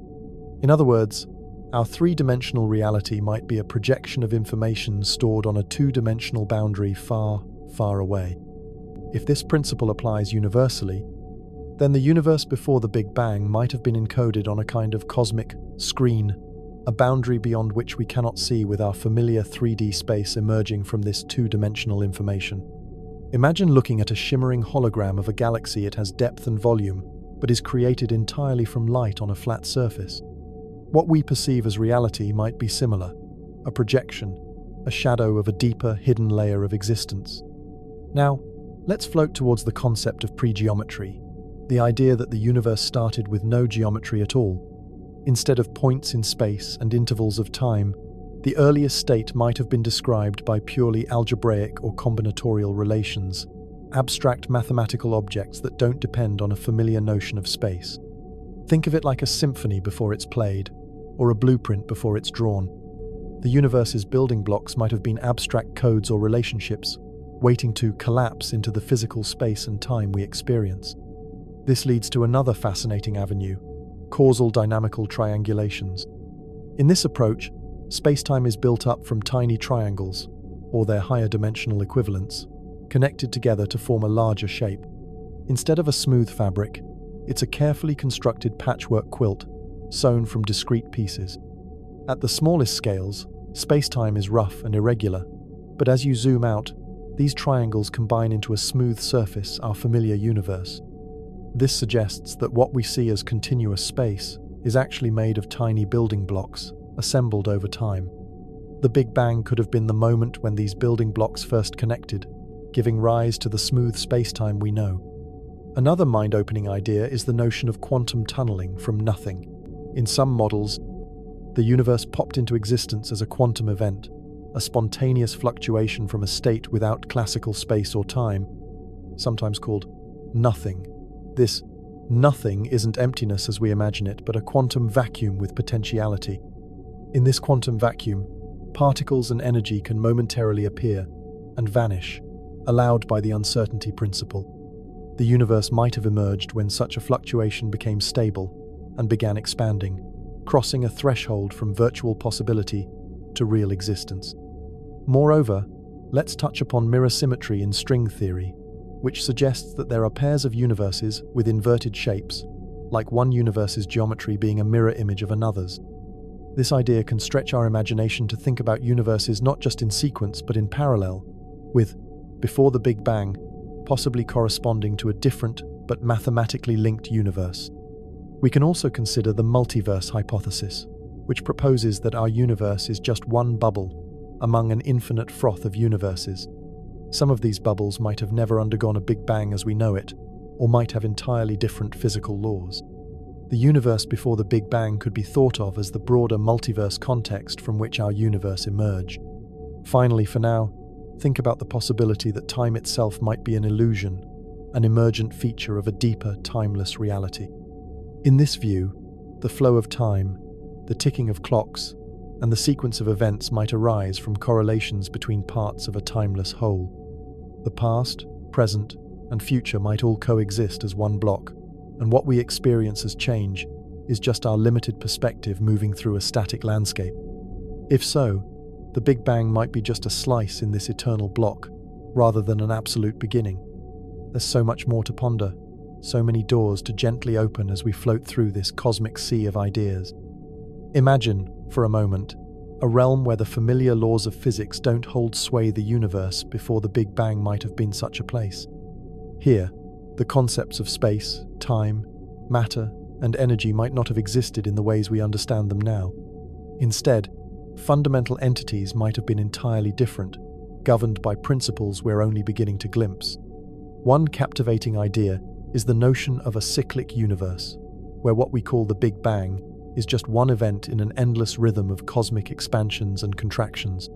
In other words, our three-dimensional reality might be a projection of information stored on a two-dimensional boundary far, far away. If this principle applies universally, then the universe before the Big Bang might have been encoded on a kind of cosmic screen, a boundary beyond which we cannot see with our familiar 3D space emerging from this two-dimensional information. Imagine looking at a shimmering hologram of a galaxy. It has depth and volume, but is created entirely from light on a flat surface. What we perceive as reality might be similar, a projection, a shadow of a deeper, hidden layer of existence. Now, let's float towards the concept of pre-geometry, the idea that the universe started with no geometry at all. Instead of points in space and intervals of time, the earliest state might have been described by purely algebraic or combinatorial relations, abstract mathematical objects that don't depend on a familiar notion of space. Think of it like a symphony before it's played, or a blueprint before it's drawn. The universe's building blocks might have been abstract codes or relationships, waiting to collapse into the physical space and time we experience. This leads to another fascinating avenue: causal dynamical triangulations. In this approach, space-time is built up from tiny triangles, or their higher dimensional equivalents, connected together to form a larger shape. Instead of a smooth fabric, it's a carefully constructed patchwork quilt, sewn from discrete pieces. At the smallest scales, space-time is rough and irregular, but as you zoom out, these triangles combine into a smooth surface, our familiar universe. This suggests that what we see as continuous space is actually made of tiny building blocks, assembled over time. The Big Bang could have been the moment when these building blocks first connected, giving rise to the smooth space-time we know. Another mind-opening idea is the notion of quantum tunneling from nothing. In some models, the universe popped into existence as a quantum event, a spontaneous fluctuation from a state without classical space or time, sometimes called nothing. This nothing isn't emptiness as we imagine it, but a quantum vacuum with potentiality. In this quantum vacuum, particles and energy can momentarily appear and vanish, allowed by the uncertainty principle. The universe might have emerged when such a fluctuation became stable and began expanding, crossing a threshold from virtual possibility to real existence. Moreover, let's touch upon mirror symmetry in string theory, which suggests that there are pairs of universes with inverted shapes, like one universe's geometry being a mirror image of another's. This idea can stretch our imagination to think about universes not just in sequence but in parallel, with, before the Big Bang, possibly corresponding to a different but mathematically linked universe. We can also consider the multiverse hypothesis, which proposes that our universe is just one bubble among an infinite froth of universes. Some of these bubbles might have never undergone a Big Bang as we know it, or might have entirely different physical laws. The universe before the Big Bang could be thought of as the broader multiverse context from which our universe emerged. Finally, for now, think about the possibility that time itself might be an illusion, an emergent feature of a deeper, timeless reality. In this view, the flow of time, the ticking of clocks, and the sequence of events might arise from correlations between parts of a timeless whole. The past, present, and future might all coexist as one block, and what we experience as change is just our limited perspective moving through a static landscape. If so, the Big Bang might be just a slice in this eternal block, rather than an absolute beginning. There's so much more to ponder, so many doors to gently open as we float through this cosmic sea of ideas. Imagine, for a moment, a realm where the familiar laws of physics don't hold sway. The universe before the Big Bang might have been such a place. Here, the concepts of space, time, matter, and energy might not have existed in the ways we understand them now. Instead, fundamental entities might have been entirely different, governed by principles we're only beginning to glimpse. One captivating idea is the notion of a cyclic universe, where what we call the Big Bang is just one event in an endless rhythm of cosmic expansions and contractions.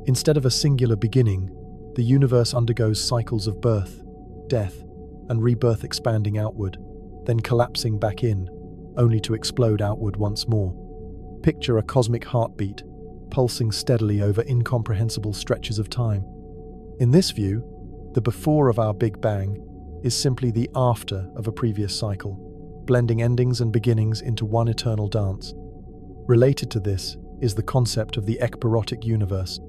Instead of a singular beginning, the universe undergoes cycles of birth, death, and rebirth, expanding outward, then collapsing back in, only to explode outward once more. Picture a cosmic heartbeat, pulsing steadily over incomprehensible stretches of time. In this view, the before of our Big Bang is simply the after of a previous cycle, blending endings and beginnings into one eternal dance. Related to this is the concept of the ekpyrotic universe,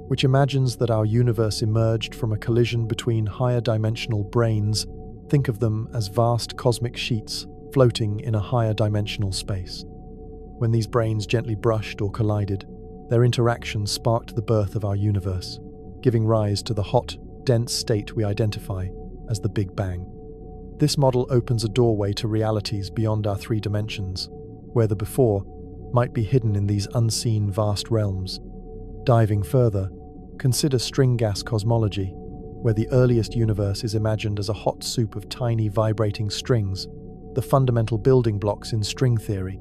which imagines that our universe emerged from a collision between higher dimensional brains. Think of them as vast cosmic sheets floating in a higher dimensional space. When these brains gently brushed or collided, their interaction sparked the birth of our universe, giving rise to the hot, dense state we identify as the Big Bang. This model opens a doorway to realities beyond our three dimensions, where the before might be hidden in these unseen vast realms. Diving further, consider string gas cosmology, where the earliest universe is imagined as a hot soup of tiny vibrating strings, the fundamental building blocks in string theory.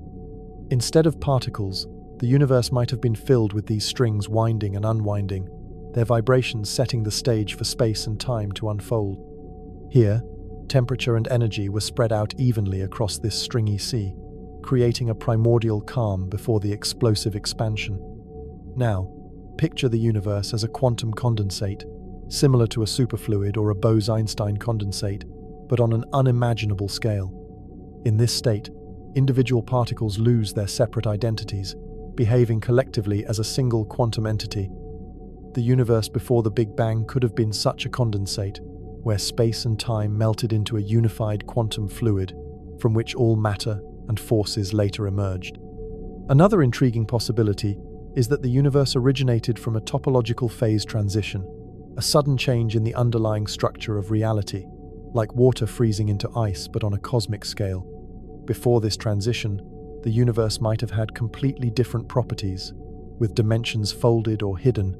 Instead of particles, the universe might have been filled with these strings winding and unwinding, their vibrations setting the stage for space and time to unfold. Here, temperature and energy were spread out evenly across this stringy sea, creating a primordial calm before the explosive expansion. Now, picture the universe as a quantum condensate, similar to a superfluid or a Bose-Einstein condensate, but on an unimaginable scale. In this state, individual particles lose their separate identities, behaving collectively as a single quantum entity. The universe before the Big Bang could have been such a condensate, where space and time melted into a unified quantum fluid, from which all matter and forces later emerged. Another intriguing possibility is that the universe originated from a topological phase transition, a sudden change in the underlying structure of reality, like water freezing into ice but on a cosmic scale. Before this transition, the universe might have had completely different properties, with dimensions folded or hidden,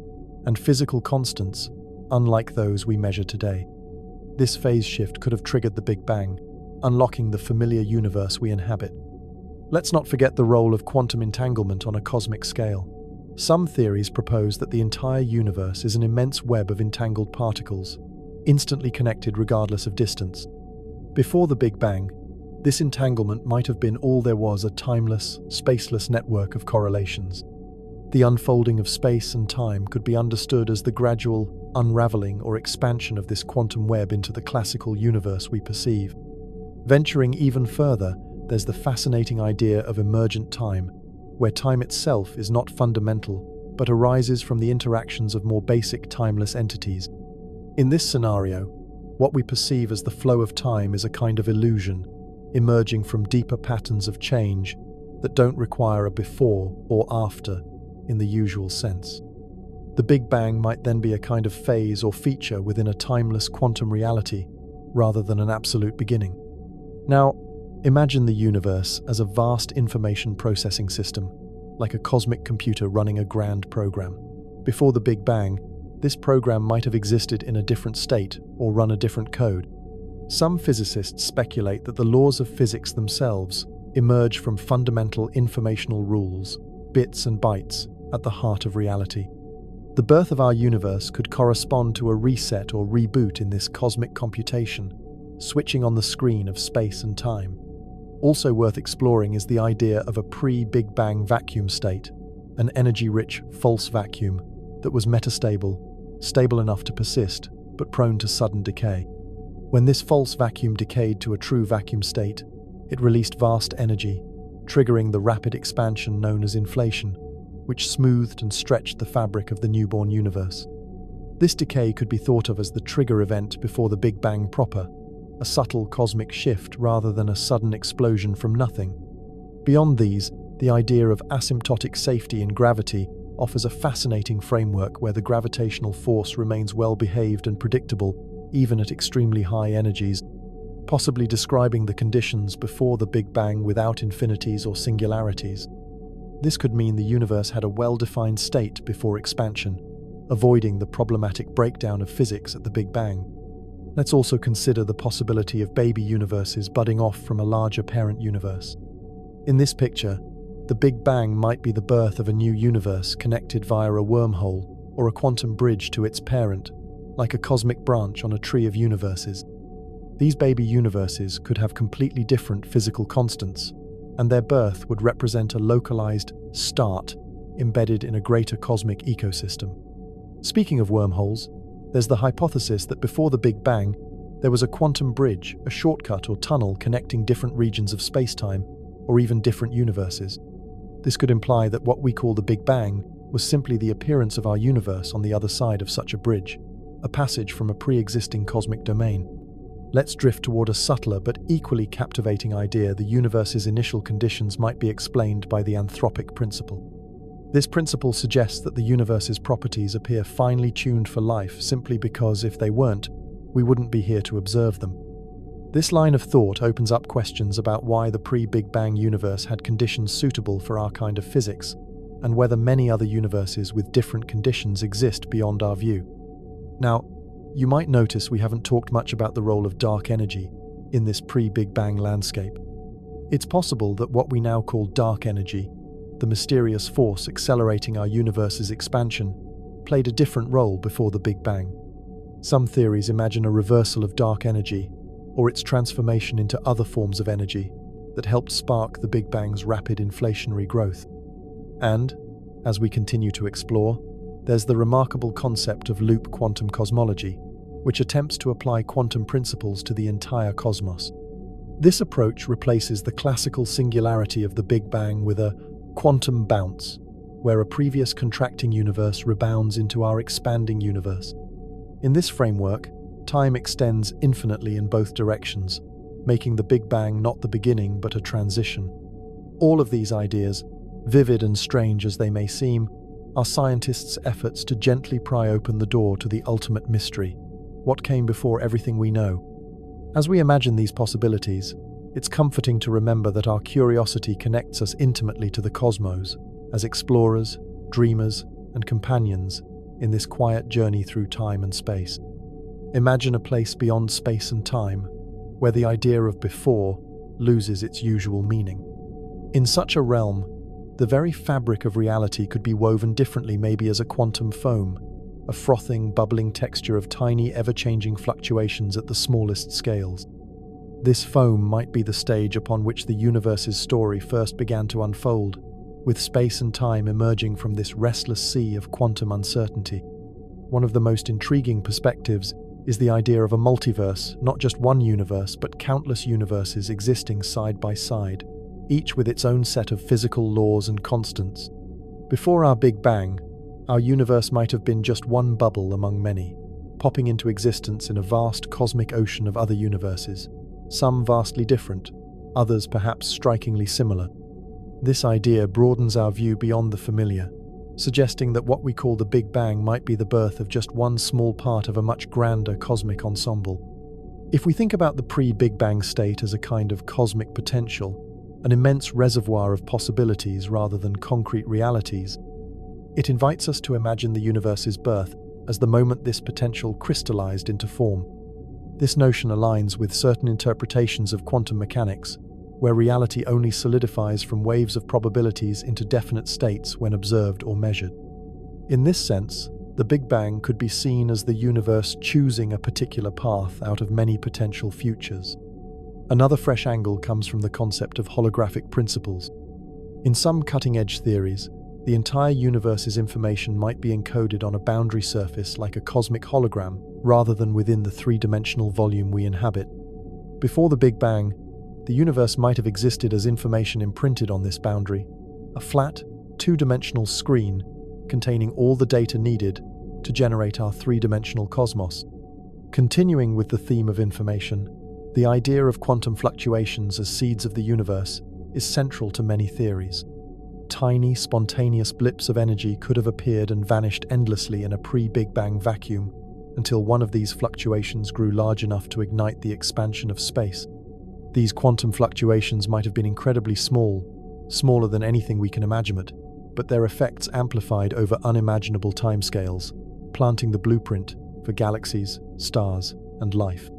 and physical constants, unlike those we measure today. This phase shift could have triggered the Big Bang, unlocking the familiar universe we inhabit. Let's not forget the role of quantum entanglement on a cosmic scale. Some theories propose that the entire universe is an immense web of entangled particles, instantly connected regardless of distance. Before the Big Bang, this entanglement might have been all there was, a timeless, spaceless network of correlations. The unfolding of space and time could be understood as the gradual unraveling or expansion of this quantum web into the classical universe we perceive. Venturing even further, there's the fascinating idea of emergent time, where time itself is not fundamental, but arises from the interactions of more basic timeless entities. In this scenario, what we perceive as the flow of time is a kind of illusion, emerging from deeper patterns of change that don't require a before or after in the usual sense. The Big Bang might then be a kind of phase or feature within a timeless quantum reality, rather than an absolute beginning. Now, imagine the universe as a vast information processing system, like a cosmic computer running a grand program. Before the Big Bang, this program might have existed in a different state or run a different code. Some physicists speculate that the laws of physics themselves emerge from fundamental informational rules, bits and bytes, at the heart of reality. The birth of our universe could correspond to a reset or reboot in this cosmic computation, switching on the screen of space and time. Also worth exploring is the idea of a pre-Big Bang vacuum state, an energy-rich false vacuum that was metastable, stable enough to persist, but prone to sudden decay. When this false vacuum decayed to a true vacuum state, it released vast energy, triggering the rapid expansion known as inflation, which smoothed and stretched the fabric of the newborn universe. This decay could be thought of as the trigger event before the Big Bang proper, a subtle cosmic shift rather than a sudden explosion from nothing. Beyond these, the idea of asymptotic safety in gravity offers a fascinating framework where the gravitational force remains well-behaved and predictable, even at extremely high energies, possibly describing the conditions before the Big Bang without infinities or singularities. This could mean the universe had a well-defined state before expansion, avoiding the problematic breakdown of physics at the Big Bang. Let's also consider the possibility of baby universes budding off from a larger parent universe. In this picture, the Big Bang might be the birth of a new universe connected via a wormhole or a quantum bridge to its parent, like a cosmic branch on a tree of universes. These baby universes could have completely different physical constants, and their birth would represent a localized start embedded in a greater cosmic ecosystem. Speaking of wormholes, there's the hypothesis that before the Big Bang, there was a quantum bridge, a shortcut or tunnel connecting different regions of space-time, or even different universes. This could imply that what we call the Big Bang was simply the appearance of our universe on the other side of such a bridge, a passage from a pre-existing cosmic domain. Let's drift toward a subtler but equally captivating idea: the universe's initial conditions might be explained by the anthropic principle. This principle suggests that the universe's properties appear finely tuned for life simply because if they weren't, we wouldn't be here to observe them. This line of thought opens up questions about why the pre-Big Bang universe had conditions suitable for our kind of physics, and whether many other universes with different conditions exist beyond our view. Now, you might notice we haven't talked much about the role of dark energy in this pre-Big Bang landscape. It's possible that what we now call dark energy, the mysterious force accelerating our universe's expansion, played a different role before the Big Bang. Some theories imagine a reversal of dark energy, or its transformation into other forms of energy that helped spark the Big Bang's rapid inflationary growth. And, as we continue to explore, there's the remarkable concept of loop quantum cosmology, which attempts to apply quantum principles to the entire cosmos. This approach replaces the classical singularity of the Big Bang with a quantum bounce, where a previous contracting universe rebounds into our expanding universe. In this framework, time extends infinitely in both directions, making the Big Bang not the beginning but a transition. All of these ideas, vivid and strange as they may seem, are scientists' efforts to gently pry open the door to the ultimate mystery: what came before everything we know. As we imagine these possibilities, it's comforting to remember that our curiosity connects us intimately to the cosmos, as explorers, dreamers, and companions in this quiet journey through time and space. Imagine a place beyond space and time, where the idea of before loses its usual meaning. In such a realm, the very fabric of reality could be woven differently, maybe as a quantum foam, a frothing, bubbling texture of tiny, ever-changing fluctuations at the smallest scales. This foam might be the stage upon which the universe's story first began to unfold, with space and time emerging from this restless sea of quantum uncertainty. One of the most intriguing perspectives is the idea of a multiverse, not just one universe, but countless universes existing side by side, each with its own set of physical laws and constants. Before our Big Bang, our universe might have been just one bubble among many, popping into existence in a vast cosmic ocean of other universes, some vastly different, others perhaps strikingly similar. This idea broadens our view beyond the familiar, suggesting that what we call the Big Bang might be the birth of just one small part of a much grander cosmic ensemble. If we think about the pre-Big Bang state as a kind of cosmic potential, an immense reservoir of possibilities rather than concrete realities, it invites us to imagine the universe's birth as the moment this potential crystallized into form. This notion aligns with certain interpretations of quantum mechanics, where reality only solidifies from waves of probabilities into definite states when observed or measured. In this sense, the Big Bang could be seen as the universe choosing a particular path out of many potential futures. Another fresh angle comes from the concept of holographic principles. In some cutting-edge theories, the entire universe's information might be encoded on a boundary surface like a cosmic hologram, rather than within the three-dimensional volume we inhabit. Before the Big Bang, the universe might have existed as information imprinted on this boundary, a flat, two-dimensional screen containing all the data needed to generate our three-dimensional cosmos. Continuing with the theme of information, the idea of quantum fluctuations as seeds of the universe is central to many theories. Tiny, spontaneous blips of energy could have appeared and vanished endlessly in a pre-Big Bang vacuum until one of these fluctuations grew large enough to ignite the expansion of space. These quantum fluctuations might have been incredibly small, smaller than anything we can imagine, but their effects amplified over unimaginable timescales, planting the blueprint for galaxies, stars, and life.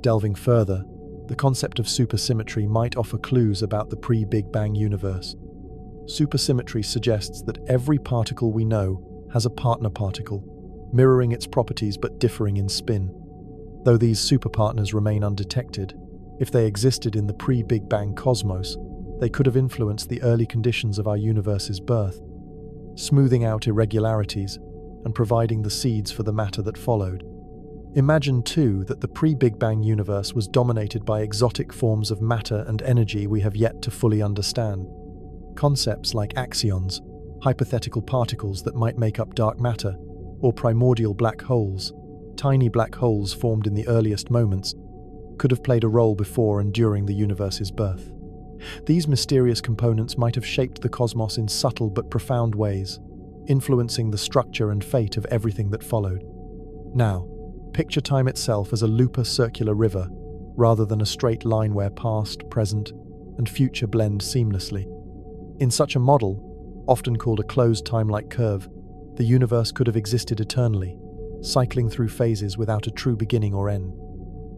Delving further, the concept of supersymmetry might offer clues about the pre-Big Bang universe. Supersymmetry suggests that every particle we know has a partner particle, mirroring its properties but differing in spin. Though these superpartners remain undetected, if they existed in the pre-Big Bang cosmos, they could have influenced the early conditions of our universe's birth, smoothing out irregularities and providing the seeds for the matter that followed. Imagine, too, that the pre-Big Bang universe was dominated by exotic forms of matter and energy we have yet to fully understand. Concepts like axions, hypothetical particles that might make up dark matter, or primordial black holes, tiny black holes formed in the earliest moments, could have played a role before and during the universe's birth. These mysterious components might have shaped the cosmos in subtle but profound ways, influencing the structure and fate of everything that followed. Now, picture time itself as a looped circular river, rather than a straight line where past, present, and future blend seamlessly. In such a model, often called a closed time-like curve, the universe could have existed eternally, cycling through phases without a true beginning or end.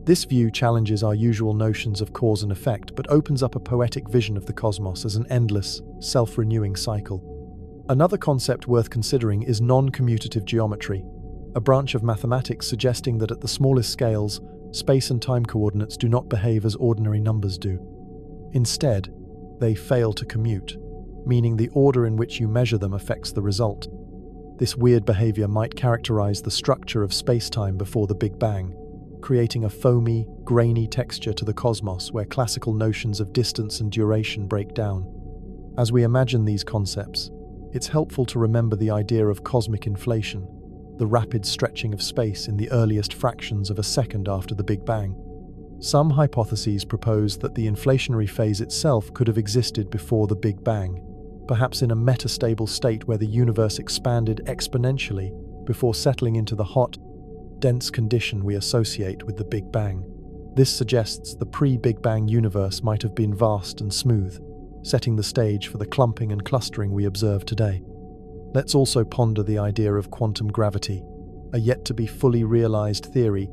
This view challenges our usual notions of cause and effect, but opens up a poetic vision of the cosmos as an endless, self-renewing cycle. Another concept worth considering is non-commutative geometry, a branch of mathematics suggesting that at the smallest scales, space and time coordinates do not behave as ordinary numbers do. Instead, they fail to commute, meaning the order in which you measure them affects the result. This weird behavior might characterize the structure of space-time before the Big Bang, creating a foamy, grainy texture to the cosmos where classical notions of distance and duration break down. As we imagine these concepts, it's helpful to remember the idea of cosmic inflation, the rapid stretching of space in the earliest fractions of a second after the Big Bang. Some hypotheses propose that the inflationary phase itself could have existed before the Big Bang, perhaps in a metastable state where the universe expanded exponentially before settling into the hot, dense condition we associate with the Big Bang. This suggests the pre-Big Bang universe might have been vast and smooth, setting the stage for the clumping and clustering we observe today. Let's also ponder the idea of quantum gravity, a yet-to-be fully realized theory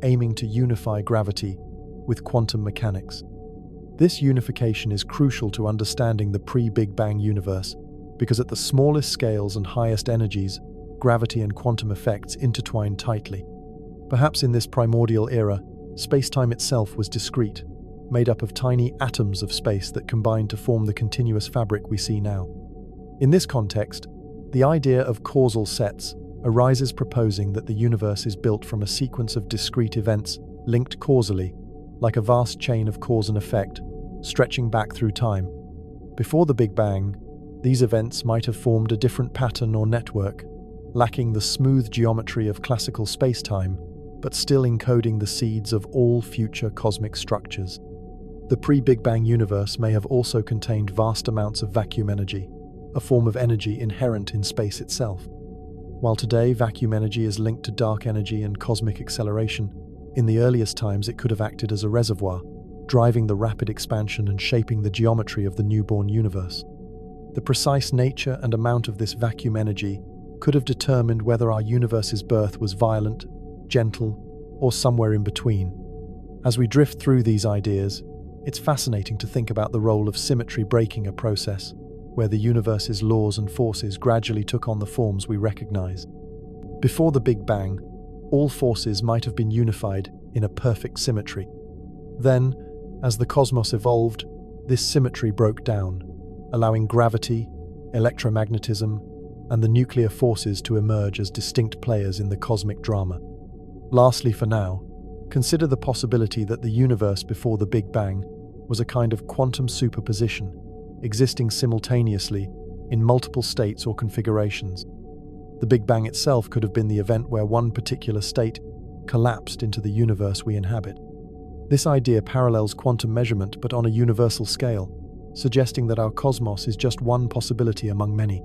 aiming to unify gravity with quantum mechanics. This unification is crucial to understanding the pre-Big Bang universe because at the smallest scales and highest energies, gravity and quantum effects intertwine tightly. Perhaps in this primordial era, space-time itself was discrete, made up of tiny atoms of space that combined to form the continuous fabric we see now. In this context, the idea of causal sets arises, proposing that the universe is built from a sequence of discrete events linked causally, like a vast chain of cause and effect, stretching back through time. Before the Big Bang, these events might have formed a different pattern or network, lacking the smooth geometry of classical space-time, but still encoding the seeds of all future cosmic structures. The pre-Big Bang universe may have also contained vast amounts of vacuum energy, a form of energy inherent in space itself. While today vacuum energy is linked to dark energy and cosmic acceleration, in the earliest times it could have acted as a reservoir, driving the rapid expansion and shaping the geometry of the newborn universe. The precise nature and amount of this vacuum energy could have determined whether our universe's birth was violent, gentle, or somewhere in between. As we drift through these ideas, it's fascinating to think about the role of symmetry breaking a process, where the universe's laws and forces gradually took on the forms we recognize. Before the Big Bang, all forces might have been unified in a perfect symmetry. Then, as the cosmos evolved, this symmetry broke down, allowing gravity, electromagnetism, and the nuclear forces to emerge as distinct players in the cosmic drama. Lastly, for now, consider the possibility that the universe before the Big Bang was a kind of quantum superposition, existing simultaneously in multiple states or configurations. The Big Bang itself could have been the event where one particular state collapsed into the universe we inhabit. This idea parallels quantum measurement but on a universal scale, suggesting that our cosmos is just one possibility among many.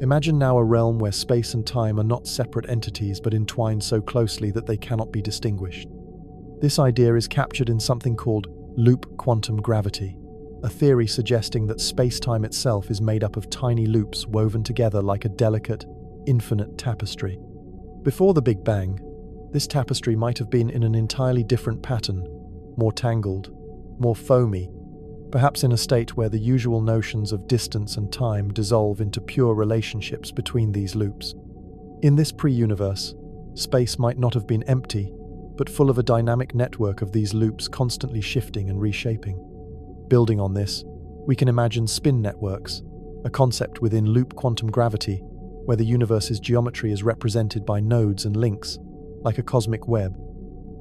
Imagine now a realm where space and time are not separate entities but entwined so closely that they cannot be distinguished. This idea is captured in something called loop quantum gravity, a theory suggesting that space-time itself is made up of tiny loops woven together like a delicate, infinite tapestry. Before the Big Bang, this tapestry might have been in an entirely different pattern, more tangled, more foamy, perhaps in a state where the usual notions of distance and time dissolve into pure relationships between these loops. In this pre-universe, space might not have been empty, but full of a dynamic network of these loops constantly shifting and reshaping. Building on this, we can imagine spin networks, a concept within loop quantum gravity, where the universe's geometry is represented by nodes and links, like a cosmic web.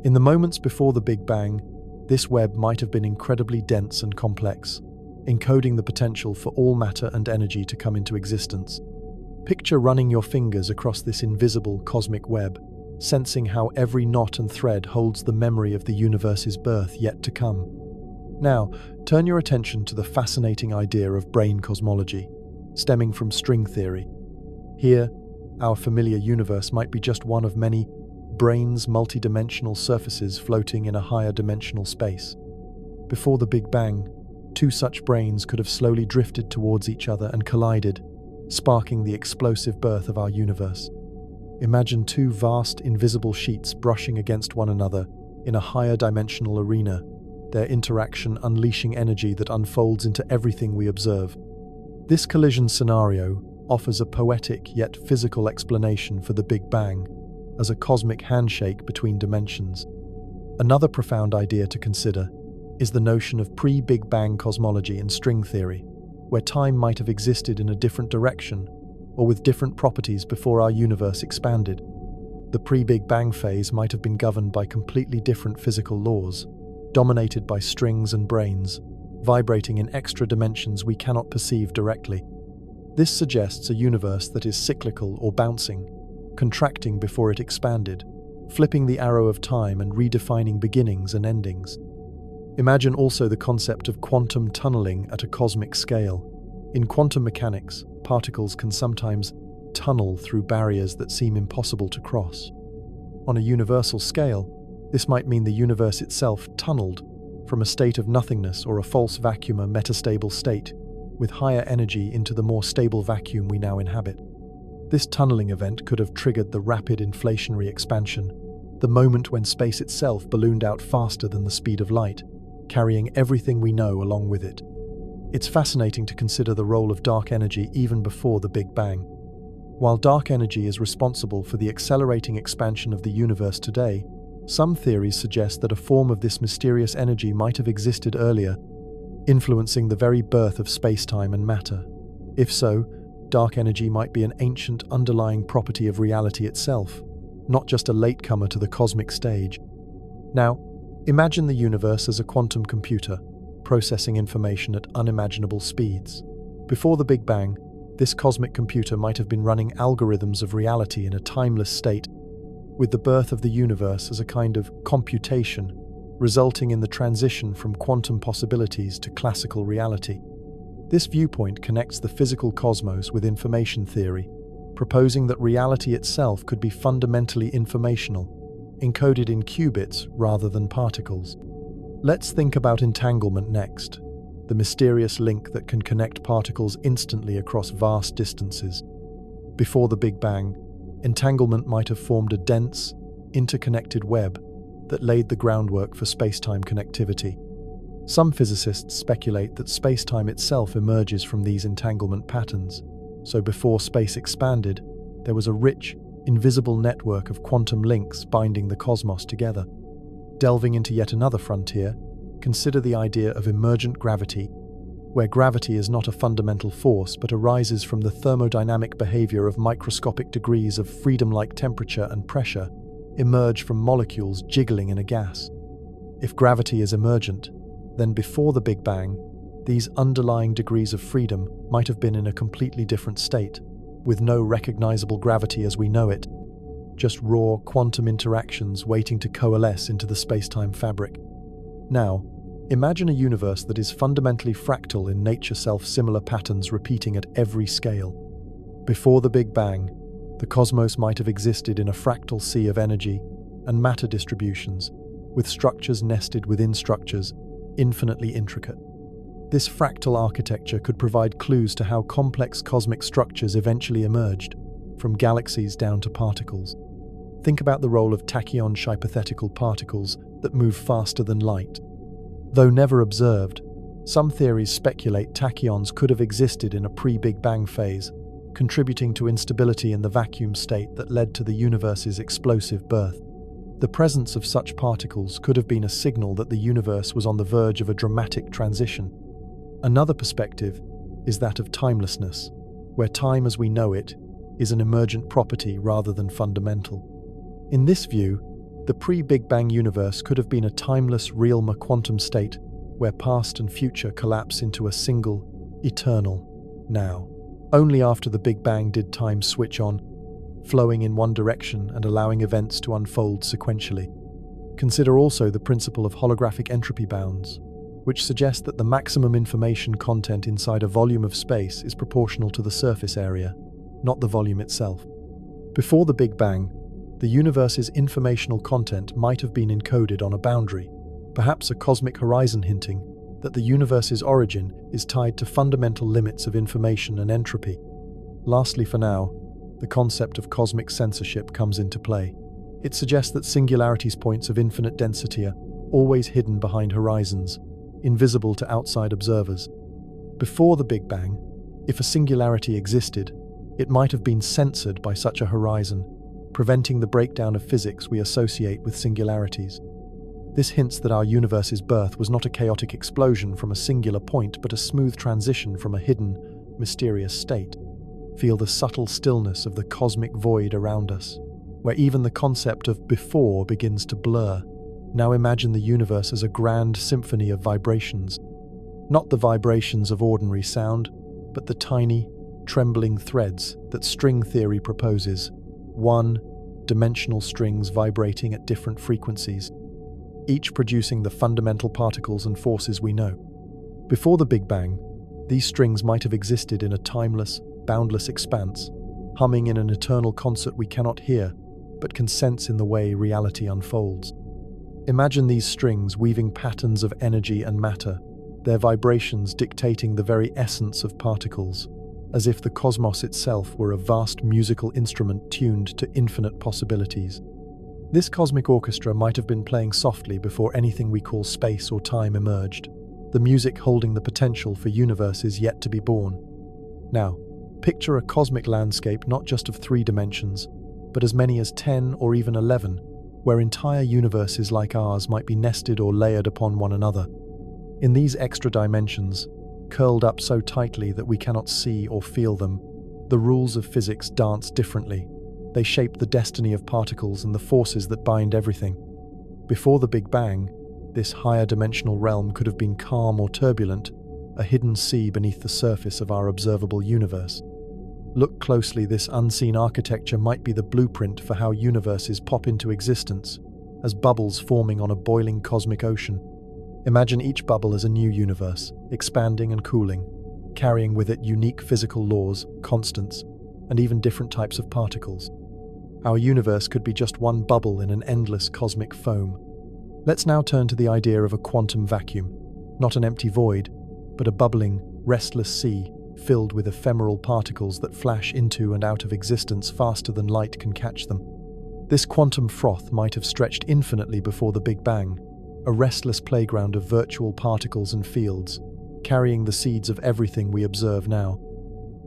In the moments before the Big Bang, this web might have been incredibly dense and complex, encoding the potential for all matter and energy to come into existence. Picture running your fingers across this invisible cosmic web, sensing how every knot and thread holds the memory of the universe's birth yet to come. Now, turn your attention to the fascinating idea of brain cosmology, stemming from string theory. Here, our familiar universe might be just one of many brains' multidimensional surfaces floating in a higher dimensional space. Before the Big Bang, two such brains could have slowly drifted towards each other and collided, sparking the explosive birth of our universe. Imagine two vast, invisible sheets brushing against one another in a higher dimensional arena, their interaction unleashing energy that unfolds into everything we observe. This collision scenario offers a poetic yet physical explanation for the Big Bang as a cosmic handshake between dimensions. Another profound idea to consider is the notion of pre-Big Bang cosmology in string theory, where time might have existed in a different direction or with different properties before our universe expanded. The pre-Big Bang phase might have been governed by completely different physical laws, dominated by strings and brains, vibrating in extra dimensions we cannot perceive directly. This suggests a universe that is cyclical or bouncing, contracting before it expanded, flipping the arrow of time and redefining beginnings and endings. Imagine also the concept of quantum tunneling at a cosmic scale. In quantum mechanics, particles can sometimes tunnel through barriers that seem impossible to cross. On a universal scale, this might mean the universe itself tunneled from a state of nothingness or a false vacuum, a metastable state, with higher energy into the more stable vacuum we now inhabit. This tunneling event could have triggered the rapid inflationary expansion, the moment when space itself ballooned out faster than the speed of light, carrying everything we know along with it. It's fascinating to consider the role of dark energy even before the Big Bang. While dark energy is responsible for the accelerating expansion of the universe today, some theories suggest that a form of this mysterious energy might have existed earlier, influencing the very birth of space-time and matter. If so, dark energy might be an ancient underlying property of reality itself, not just a latecomer to the cosmic stage. Now, imagine the universe as a quantum computer, processing information at unimaginable speeds. Before the Big Bang, this cosmic computer might have been running algorithms of reality in a timeless state, with the birth of the universe as a kind of computation, resulting in the transition from quantum possibilities to classical reality. This viewpoint connects the physical cosmos with information theory, proposing that reality itself could be fundamentally informational, encoded in qubits rather than particles. Let's think about entanglement next, the mysterious link that can connect particles instantly across vast distances. Before the Big Bang, entanglement might have formed a dense, interconnected web that laid the groundwork for space-time connectivity. Some physicists speculate that space-time itself emerges from these entanglement patterns, so before space expanded, there was a rich, invisible network of quantum links binding the cosmos together. Delving into yet another frontier, consider the idea of emergent gravity, where gravity is not a fundamental force but arises from the thermodynamic behavior of microscopic degrees of freedom-like temperature and pressure emerge from molecules jiggling in a gas. If gravity is emergent, then before the Big Bang, these underlying degrees of freedom might have been in a completely different state, with no recognizable gravity as we know it, just raw quantum interactions waiting to coalesce into the space-time fabric. Now, imagine a universe that is fundamentally fractal in nature, self-similar patterns repeating at every scale. Before the Big Bang, the cosmos might have existed in a fractal sea of energy and matter distributions, with structures nested within structures, infinitely intricate. This fractal architecture could provide clues to how complex cosmic structures eventually emerged, from galaxies down to particles. Think about the role of tachyon hypothetical particles that move faster than light. Though never observed, some theories speculate tachyons could have existed in a pre-Big Bang phase, contributing to instability in the vacuum state that led to the universe's explosive birth. The presence of such particles could have been a signal that the universe was on the verge of a dramatic transition. Another perspective is that of timelessness, where time as we know it is an emergent property rather than fundamental. In this view, the pre-Big Bang universe could have been a timeless realm, a quantum state, where past and future collapse into a single, eternal now. Only after the Big Bang did time switch on, flowing in one direction and allowing events to unfold sequentially. Consider also the principle of holographic entropy bounds. which suggests that the maximum information content inside a volume of space is proportional to the surface area, not the volume itself. Before the Big Bang, the universe's informational content might have been encoded on a boundary, perhaps a cosmic horizon hinting that the universe's origin is tied to fundamental limits of information and entropy. Lastly, for now, the concept of cosmic censorship comes into play. It suggests that singularity's points of infinite density are always hidden behind horizons, invisible to outside observers. Before the Big Bang, if a singularity existed, it might have been censored by such a horizon, preventing the breakdown of physics we associate with singularities. This hints that our universe's birth was not a chaotic explosion from a singular point, but a smooth transition from a hidden, mysterious state. Feel the subtle stillness of the cosmic void around us, where even the concept of before begins to blur. Now imagine the universe as a grand symphony of vibrations. Not the vibrations of ordinary sound, but the tiny, trembling threads that string theory proposes. One-dimensional strings vibrating at different frequencies, each producing the fundamental particles and forces we know. Before the Big Bang, these strings might have existed in a timeless, boundless expanse, humming in an eternal concert we cannot hear, but can sense in the way reality unfolds. Imagine these strings weaving patterns of energy and matter, their vibrations dictating the very essence of particles, as if the cosmos itself were a vast musical instrument tuned to infinite possibilities. This cosmic orchestra might have been playing softly before anything we call space or time emerged, the music holding the potential for universes yet to be born. Now, picture a cosmic landscape not just of 3 dimensions, but as many as 10 or even 11, where entire universes like ours might be nested or layered upon one another. In these extra dimensions, curled up so tightly that we cannot see or feel them, the rules of physics dance differently. They shape the destiny of particles and the forces that bind everything. Before the Big Bang, this higher dimensional realm could have been calm or turbulent, a hidden sea beneath the surface of our observable universe. Look closely, this unseen architecture might be the blueprint for how universes pop into existence, as bubbles forming on a boiling cosmic ocean. Imagine each bubble as a new universe, expanding and cooling, carrying with it unique physical laws, constants, and even different types of particles. Our universe could be just one bubble in an endless cosmic foam. Let's now turn to the idea of a quantum vacuum, not an empty void, but a bubbling, restless sea filled with ephemeral particles that flash into and out of existence faster than light can catch them. This quantum froth might have stretched infinitely before the Big Bang, a restless playground of virtual particles and fields, carrying the seeds of everything we observe now.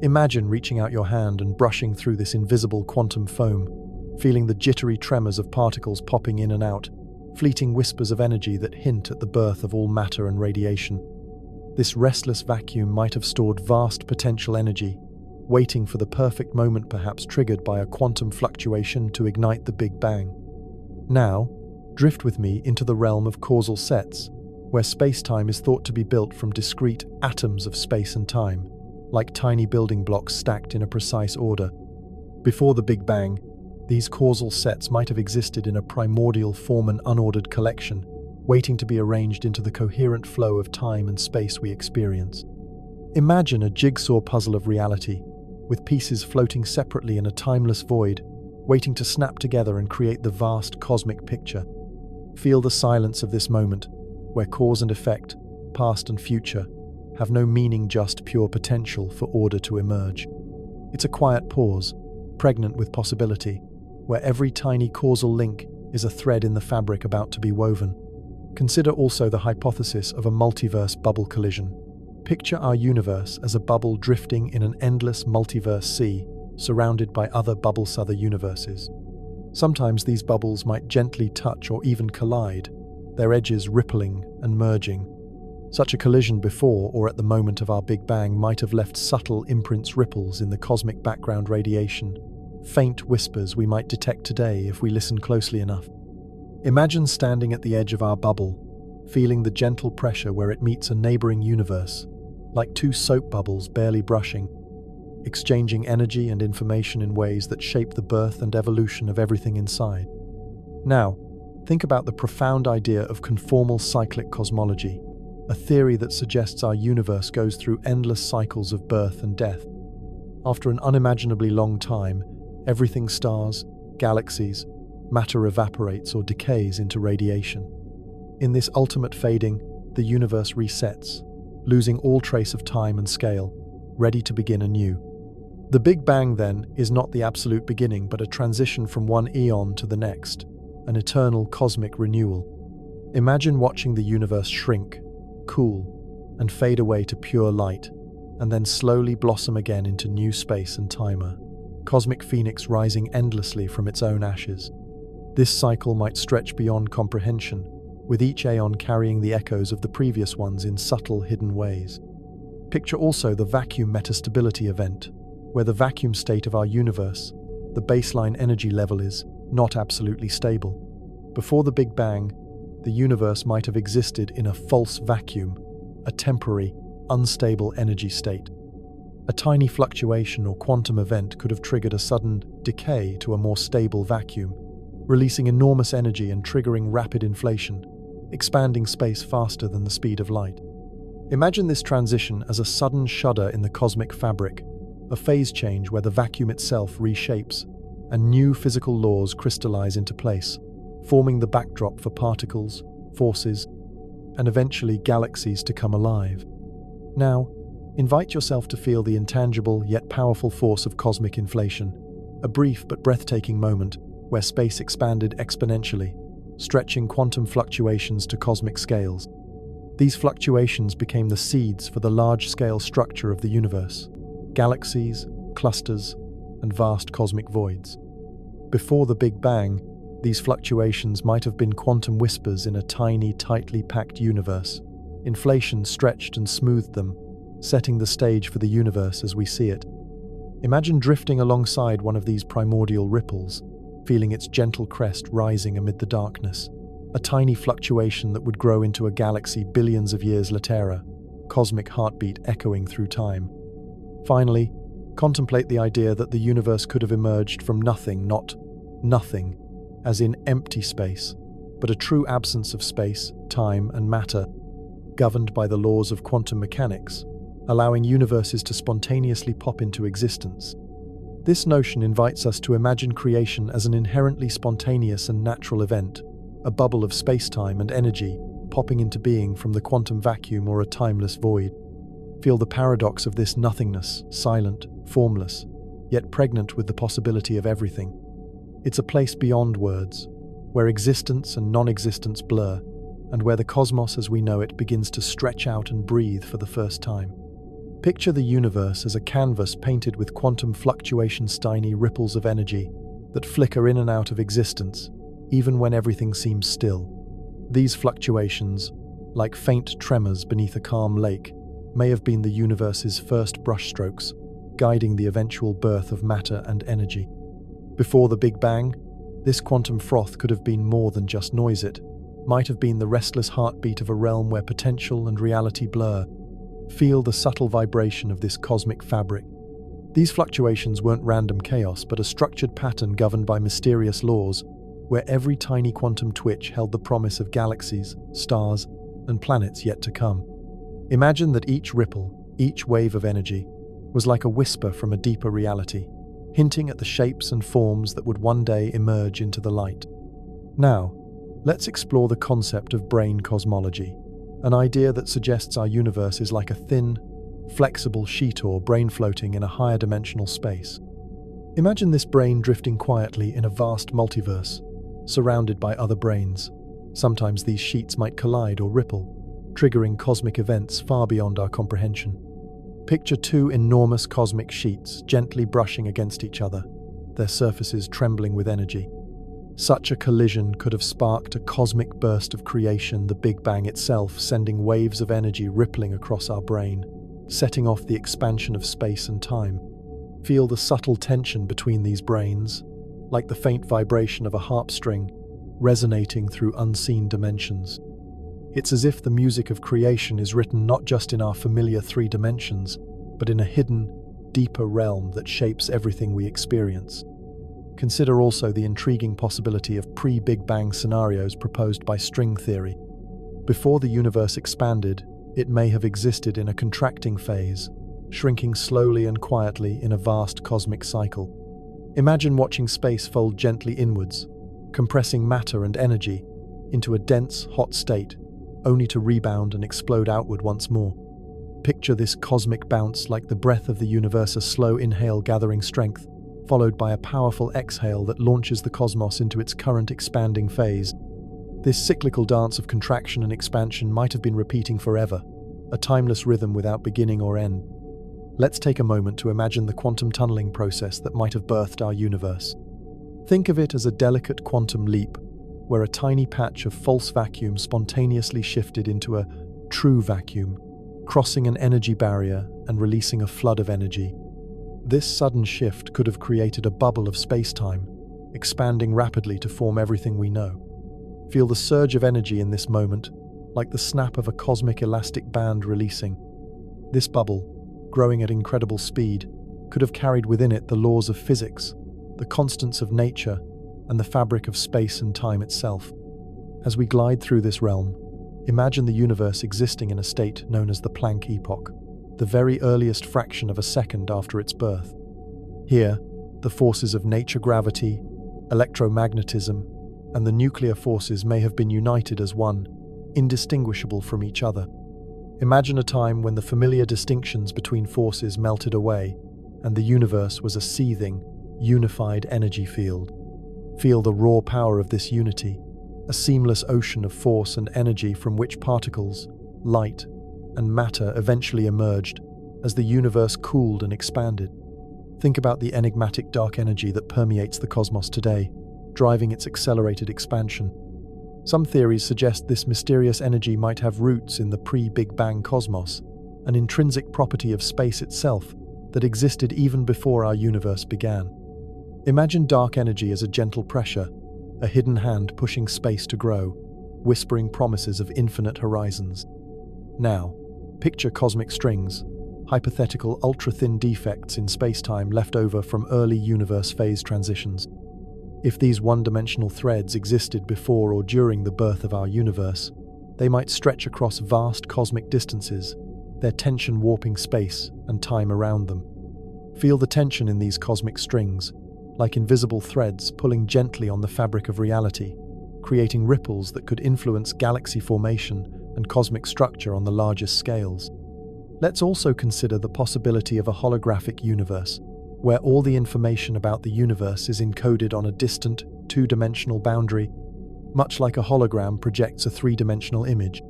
Imagine reaching out your hand and brushing through this invisible quantum foam, feeling the jittery tremors of particles popping in and out, fleeting whispers of energy that hint at the birth of all matter and radiation. This restless vacuum might have stored vast potential energy, waiting for the perfect moment, perhaps triggered by a quantum fluctuation to ignite the Big Bang. Now, drift with me into the realm of causal sets, where space-time is thought to be built from discrete atoms of space and time, like tiny building blocks stacked in a precise order. Before the Big Bang, these causal sets might have existed in a primordial form, an unordered collection, waiting to be arranged into the coherent flow of time and space we experience. Imagine a jigsaw puzzle of reality, with pieces floating separately in a timeless void, waiting to snap together and create the vast cosmic picture. Feel the silence of this moment, where cause and effect, past and future, have no meaning, just pure potential for order to emerge. It's a quiet pause, pregnant with possibility, where every tiny causal link is a thread in the fabric about to be woven. Consider also the hypothesis of a multiverse bubble collision. Picture our universe as a bubble drifting in an endless multiverse sea, surrounded by other bubble-other universes. Sometimes these bubbles might gently touch or even collide, their edges rippling and merging. Such a collision before or at the moment of our Big Bang might have left subtle imprints, ripples in the cosmic background radiation, faint whispers we might detect today if we listen closely enough. Imagine standing at the edge of our bubble, feeling the gentle pressure where it meets a neighboring universe, like 2 soap bubbles barely brushing, exchanging energy and information in ways that shape the birth and evolution of everything inside. Now, think about the profound idea of conformal cyclic cosmology, a theory that suggests our universe goes through endless cycles of birth and death. After an unimaginably long time, everything stars, galaxies, matter evaporates or decays into radiation. In this ultimate fading, the universe resets, losing all trace of time and scale, ready to begin anew. The Big Bang, then, is not the absolute beginning, but a transition from one eon to the next, an eternal cosmic renewal. Imagine watching the universe shrink, cool, and fade away to pure light, and then slowly blossom again into new space and time, a cosmic phoenix rising endlessly from its own ashes. This cycle might stretch beyond comprehension, with each aeon carrying the echoes of the previous ones in subtle, hidden ways. Picture also the vacuum metastability event, where the vacuum state of our universe, the baseline energy level, is not absolutely stable. Before the Big Bang, the universe might have existed in a false vacuum, a temporary, unstable energy state. A tiny fluctuation or quantum event could have triggered a sudden decay to a more stable vacuum, releasing enormous energy and triggering rapid inflation, expanding space faster than the speed of light. Imagine this transition as a sudden shudder in the cosmic fabric, a phase change where the vacuum itself reshapes and new physical laws crystallize into place, forming the backdrop for particles, forces, and eventually galaxies to come alive. Now, invite yourself to feel the intangible yet powerful force of cosmic inflation, a brief but breathtaking moment where space expanded exponentially, stretching quantum fluctuations to cosmic scales. These fluctuations became the seeds for the large-scale structure of the universe: galaxies, clusters, and vast cosmic voids. Before the Big Bang, these fluctuations might have been quantum whispers in a tiny, tightly packed universe. Inflation stretched and smoothed them, setting the stage for the universe as we see it. Imagine drifting alongside one of these primordial ripples, feeling its gentle crest rising amid the darkness, a tiny fluctuation that would grow into a galaxy billions of years later, cosmic heartbeat echoing through time. Finally, contemplate the idea that the universe could have emerged from nothing, not nothing, as in empty space, but a true absence of space, time, and matter, governed by the laws of quantum mechanics, allowing universes to spontaneously pop into existence. This notion invites us to imagine creation as an inherently spontaneous and natural event, a bubble of space-time and energy popping into being from the quantum vacuum or a timeless void. Feel the paradox of this nothingness, silent, formless, yet pregnant with the possibility of everything. It's a place beyond words, where existence and non-existence blur, and where the cosmos as we know it begins to stretch out and breathe for the first time. Picture the universe as a canvas painted with quantum fluctuations, tiny ripples of energy that flicker in and out of existence, even when everything seems still. These fluctuations, like faint tremors beneath a calm lake, may have been the universe's first brushstrokes, guiding the eventual birth of matter and energy. Before the Big Bang, this quantum froth could have been more than just noise. It might have been the restless heartbeat of a realm where potential and reality blur. Feel the subtle vibration of this cosmic fabric. These fluctuations weren't random chaos, but a structured pattern governed by mysterious laws, where every tiny quantum twitch held the promise of galaxies, stars, and planets yet to come. Imagine that each ripple, each wave of energy, was like a whisper from a deeper reality, hinting at the shapes and forms that would one day emerge into the light. Now, let's explore the concept of brain cosmology, an idea that suggests our universe is like a thin, flexible sheet or brain floating in a higher dimensional space. Imagine this brain drifting quietly in a vast multiverse, surrounded by other brains. Sometimes these sheets might collide or ripple, triggering cosmic events far beyond our comprehension. Picture two enormous cosmic sheets gently brushing against each other, their surfaces trembling with energy. Such a collision could have sparked a cosmic burst of creation, the Big Bang itself sending waves of energy rippling across our brain, setting off the expansion of space and time. Feel the subtle tension between these brains, like the faint vibration of a harp string, resonating through unseen dimensions. It's as if the music of creation is written not just in our familiar three dimensions, but in a hidden, deeper realm that shapes everything we experience. Consider also the intriguing possibility of pre-Big Bang scenarios proposed by string theory. Before the universe expanded, it may have existed in a contracting phase, shrinking slowly and quietly in a vast cosmic cycle. Imagine watching space fold gently inwards, compressing matter and energy into a dense, hot state, only to rebound and explode outward once more. Picture this cosmic bounce like the breath of the universe, a slow inhale gathering strength, followed by a powerful exhale that launches the cosmos into its current expanding phase. This cyclical dance of contraction and expansion might have been repeating forever, a timeless rhythm without beginning or end. Let's take a moment to imagine the quantum tunneling process that might have birthed our universe. Think of it as a delicate quantum leap, where a tiny patch of false vacuum spontaneously shifted into a true vacuum, crossing an energy barrier and releasing a flood of energy. This sudden shift could have created a bubble of space-time, expanding rapidly to form everything we know. Feel the surge of energy in this moment, like the snap of a cosmic elastic band releasing. This bubble, growing at incredible speed, could have carried within it the laws of physics, the constants of nature, and the fabric of space and time itself. As we glide through this realm, imagine the universe existing in a state known as the Planck epoch, the very earliest fraction of a second after its birth. Here, the forces of nature, gravity, electromagnetism, and the nuclear forces may have been united as one, indistinguishable from each other. Imagine a time when the familiar distinctions between forces melted away, and the universe was a seething, unified energy field. Feel the raw power of this unity, a seamless ocean of force and energy from which particles, light, and matter eventually emerged as the universe cooled and expanded. Think about the enigmatic dark energy that permeates the cosmos today, driving its accelerated expansion. Some theories suggest this mysterious energy might have roots in the pre-Big Bang cosmos, an intrinsic property of space itself that existed even before our universe began. Imagine dark energy as a gentle pressure, a hidden hand pushing space to grow, whispering promises of infinite horizons. Now, picture cosmic strings, hypothetical ultra-thin defects in space-time left over from early universe phase transitions. If these one-dimensional threads existed before or during the birth of our universe, they might stretch across vast cosmic distances, their tension warping space and time around them. Feel the tension in these cosmic strings, like invisible threads pulling gently on the fabric of reality, creating ripples that could influence galaxy formation and cosmic structure on the largest scales. Let's also consider the possibility of a holographic universe, where all the information about the universe is encoded on a distant, two-dimensional boundary, much like a hologram projects a three-dimensional image.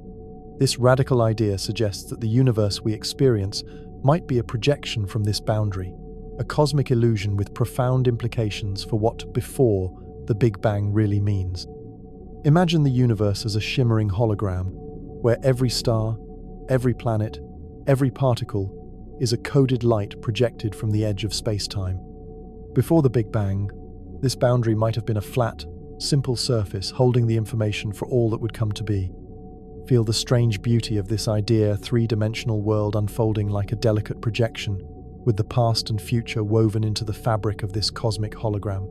This radical idea suggests that the universe we experience might be a projection from this boundary, a cosmic illusion with profound implications for what before the Big Bang really means. Imagine the universe as a shimmering hologram, where every star, every planet, every particle is a coded light projected from the edge of space-time. Before the Big Bang, this boundary might have been a flat, simple surface holding the information for all that would come to be. Feel the strange beauty of this idea, three-dimensional world unfolding like a delicate projection, with the past and future woven into the fabric of this cosmic hologram.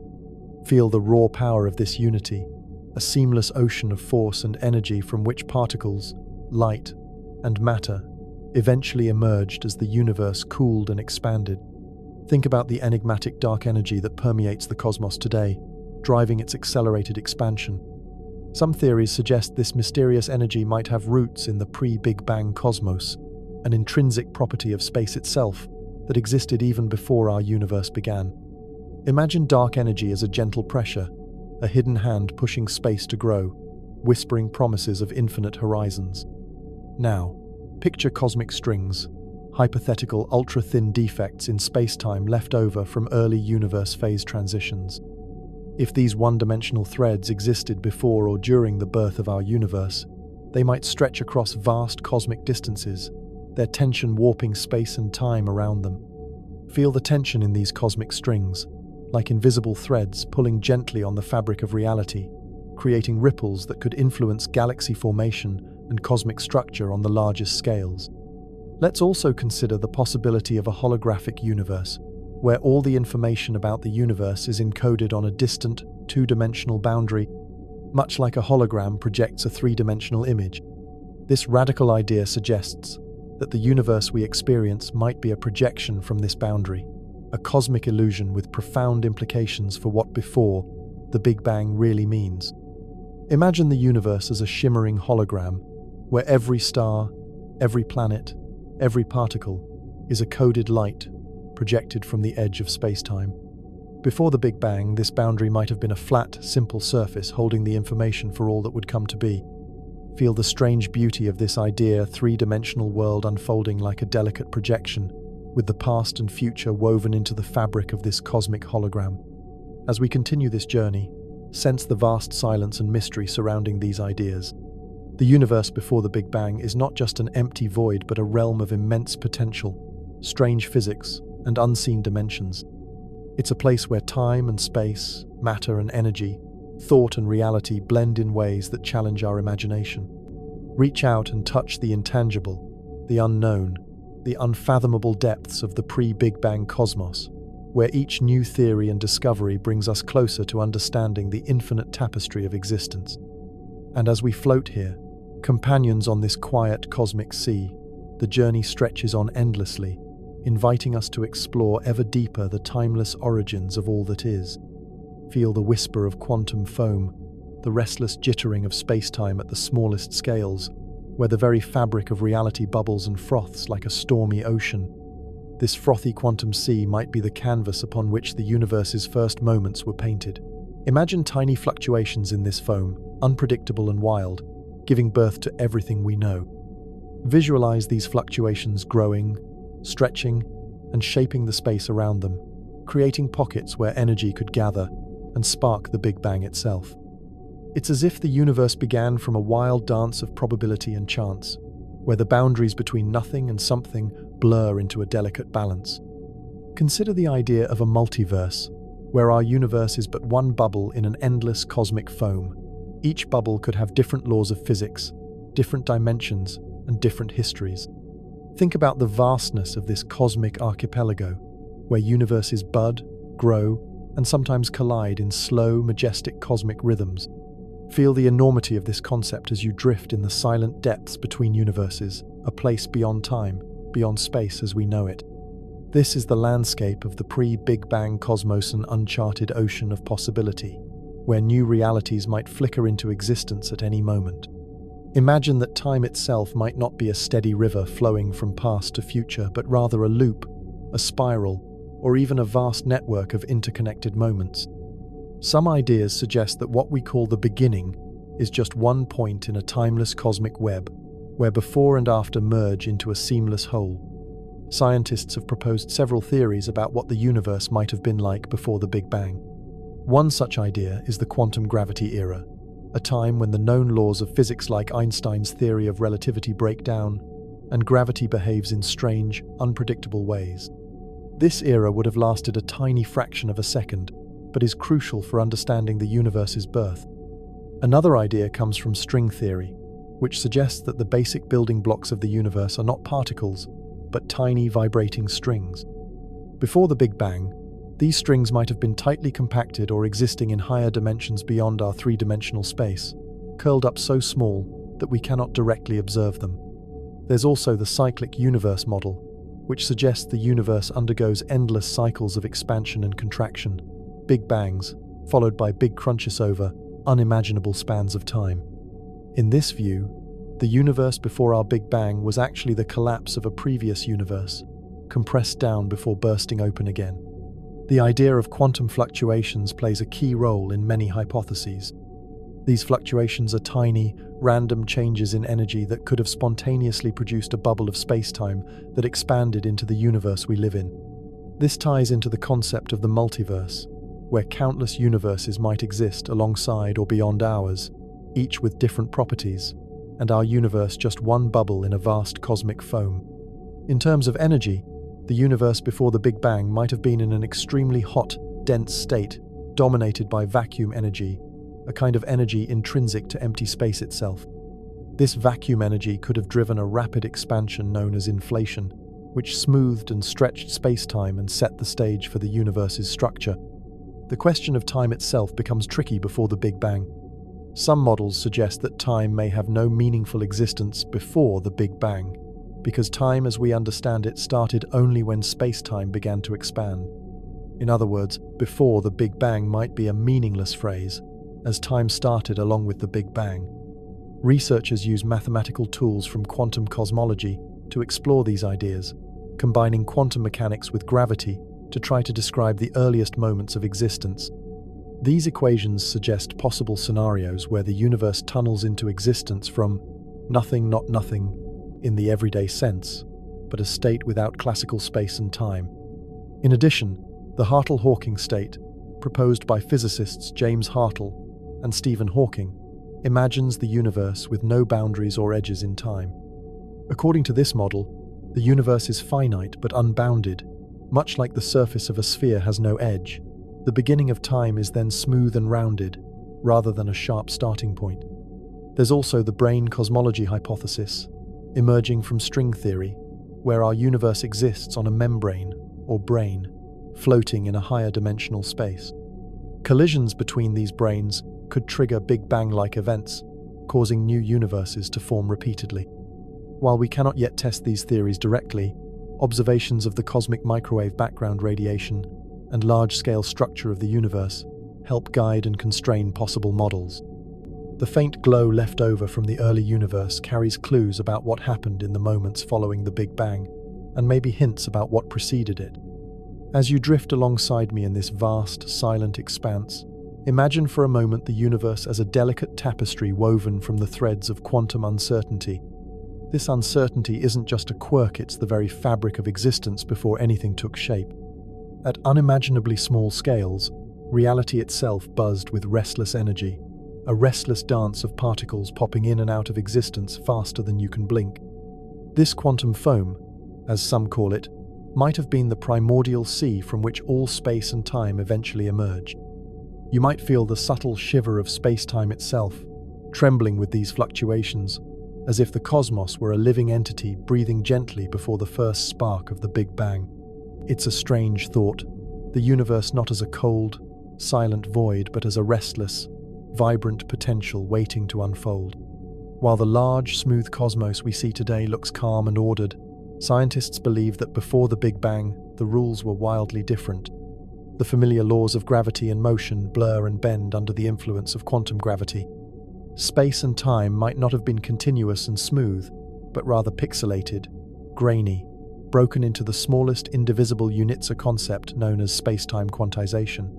Feel the raw power of this unity, a seamless ocean of force and energy from which particles, light, and matter eventually emerged as the universe cooled and expanded. Think about the enigmatic dark energy that permeates the cosmos today, driving its accelerated expansion. Some theories suggest this mysterious energy might have roots in the pre-Big Bang cosmos, an intrinsic property of space itself that existed even before our universe began. Imagine dark energy as a gentle pressure, a hidden hand pushing space to grow, whispering promises of infinite horizons. Now, picture cosmic strings, hypothetical ultra-thin defects in space-time left over from early universe phase transitions. If these one-dimensional threads existed before or during the birth of our universe, they might stretch across vast cosmic distances, their tension warping space and time around them. Feel the tension in these cosmic strings, like invisible threads pulling gently on the fabric of reality, creating ripples that could influence galaxy formation and cosmic structure on the largest scales. Let's also consider the possibility of a holographic universe, where all the information about the universe is encoded on a distant, two-dimensional boundary, much like a hologram projects a three-dimensional image. This radical idea suggests that the universe we experience might be a projection from this boundary, a cosmic illusion with profound implications for what before the Big Bang really means. Imagine the universe as a shimmering hologram, where every star, every planet, every particle is a coded light projected from the edge of space-time. Before the Big Bang, this boundary might have been a flat, simple surface holding the information for all that would come to be. Feel the strange beauty of this idea, three-dimensional world unfolding like a delicate projection, with the past and future woven into the fabric of this cosmic hologram. As we continue this journey, sense the vast silence and mystery surrounding these ideas. The universe before the Big Bang is not just an empty void, but a realm of immense potential, strange physics, and unseen dimensions. It's a place where time and space, matter and energy, thought and reality blend in ways that challenge our imagination. Reach out and touch the intangible, the unknown, the unfathomable depths of the pre-Big Bang cosmos, where each new theory and discovery brings us closer to understanding the infinite tapestry of existence. And as we float here, companions on this quiet cosmic sea, the journey stretches on endlessly, inviting us to explore ever deeper the timeless origins of all that is. Feel the whisper of quantum foam, the restless jittering of space-time at the smallest scales, where the very fabric of reality bubbles and froths like a stormy ocean. This frothy quantum sea might be the canvas upon which the universe's first moments were painted. Imagine tiny fluctuations in this foam, unpredictable and wild, giving birth to everything we know. Visualize these fluctuations growing, stretching, and shaping the space around them, creating pockets where energy could gather and spark the Big Bang itself. It's as if the universe began from a wild dance of probability and chance, where the boundaries between nothing and something blur into a delicate balance. Consider the idea of a multiverse, where our universe is but one bubble in an endless cosmic foam. Each bubble could have different laws of physics, different dimensions, and different histories. Think about the vastness of this cosmic archipelago, where universes bud, grow, and sometimes collide in slow, majestic cosmic rhythms. Feel the enormity of this concept as you drift in the silent depths between universes, a place beyond time, beyond space as we know it. This is the landscape of the pre-Big Bang cosmos, an uncharted ocean of possibility, where new realities might flicker into existence at any moment. Imagine that time itself might not be a steady river flowing from past to future, but rather a loop, a spiral, or even a vast network of interconnected moments. Some ideas suggest that what we call the beginning is just one point in a timeless cosmic web, where before and after merge into a seamless whole. Scientists have proposed several theories about what the universe might have been like before the Big Bang. One such idea is the quantum gravity era, a time when the known laws of physics like Einstein's theory of relativity break down, and gravity behaves in strange, unpredictable ways. This era would have lasted a tiny fraction of a second, but is crucial for understanding the universe's birth. Another idea comes from string theory, which suggests that the basic building blocks of the universe are not particles, but tiny vibrating strings. Before the Big Bang, these strings might have been tightly compacted or existing in higher dimensions beyond our three-dimensional space, curled up so small that we cannot directly observe them. There's also the cyclic universe model, which suggests the universe undergoes endless cycles of expansion and contraction, big bangs, followed by big crunches over unimaginable spans of time. In this view, the universe before our Big Bang was actually the collapse of a previous universe, compressed down before bursting open again. The idea of quantum fluctuations plays a key role in many hypotheses. These fluctuations are tiny, random changes in energy that could have spontaneously produced a bubble of space-time that expanded into the universe we live in. This ties into the concept of the multiverse, where countless universes might exist alongside or beyond ours, each with different properties, and our universe just one bubble in a vast cosmic foam. In terms of energy, the universe before the Big Bang might have been in an extremely hot, dense state, dominated by vacuum energy, a kind of energy intrinsic to empty space itself. This vacuum energy could have driven a rapid expansion known as inflation, which smoothed and stretched space-time and set the stage for the universe's structure. The question of time itself becomes tricky before the Big Bang. Some models suggest that time may have no meaningful existence before the Big Bang, because time as we understand it started only when space-time began to expand. In other words, before the Big Bang might be a meaningless phrase, as time started along with the Big Bang. Researchers use mathematical tools from quantum cosmology to explore these ideas, combining quantum mechanics with gravity to try to describe the earliest moments of existence. These equations suggest possible scenarios where the universe tunnels into existence from nothing, not nothing, in the everyday sense, but a state without classical space and time. In addition, the Hartle-Hawking state, proposed by physicists James Hartle and Stephen Hawking, imagines the universe with no boundaries or edges in time. According to this model, the universe is finite but unbounded, much like the surface of a sphere has no edge. The beginning of time is then smooth and rounded, rather than a sharp starting point. There's also the brane cosmology hypothesis, emerging from string theory, where our universe exists on a membrane, or brane, floating in a higher dimensional space. Collisions between these branes could trigger Big Bang-like events, causing new universes to form repeatedly. While we cannot yet test these theories directly, observations of the cosmic microwave background radiation and large-scale structure of the universe help guide and constrain possible models. The faint glow left over from the early universe carries clues about what happened in the moments following the Big Bang, and maybe hints about what preceded it. As you drift alongside me in this vast, silent expanse, imagine for a moment the universe as a delicate tapestry woven from the threads of quantum uncertainty. This uncertainty isn't just a quirk, it's the very fabric of existence before anything took shape. At unimaginably small scales, reality itself buzzed with restless energy, a restless dance of particles popping in and out of existence faster than you can blink. This quantum foam, as some call it, might have been the primordial sea from which all space and time eventually emerged. You might feel the subtle shiver of space-time itself, trembling with these fluctuations, as if the cosmos were a living entity breathing gently before the first spark of the Big Bang. It's a strange thought, the universe not as a cold, silent void, but as a restless, vibrant potential waiting to unfold. While the large, smooth cosmos we see today looks calm and ordered, scientists believe that before the Big Bang, the rules were wildly different. The familiar laws of gravity and motion blur and bend under the influence of quantum gravity. Space and time might not have been continuous and smooth, but rather pixelated, grainy, broken into the smallest indivisible units, a concept known as space-time quantization.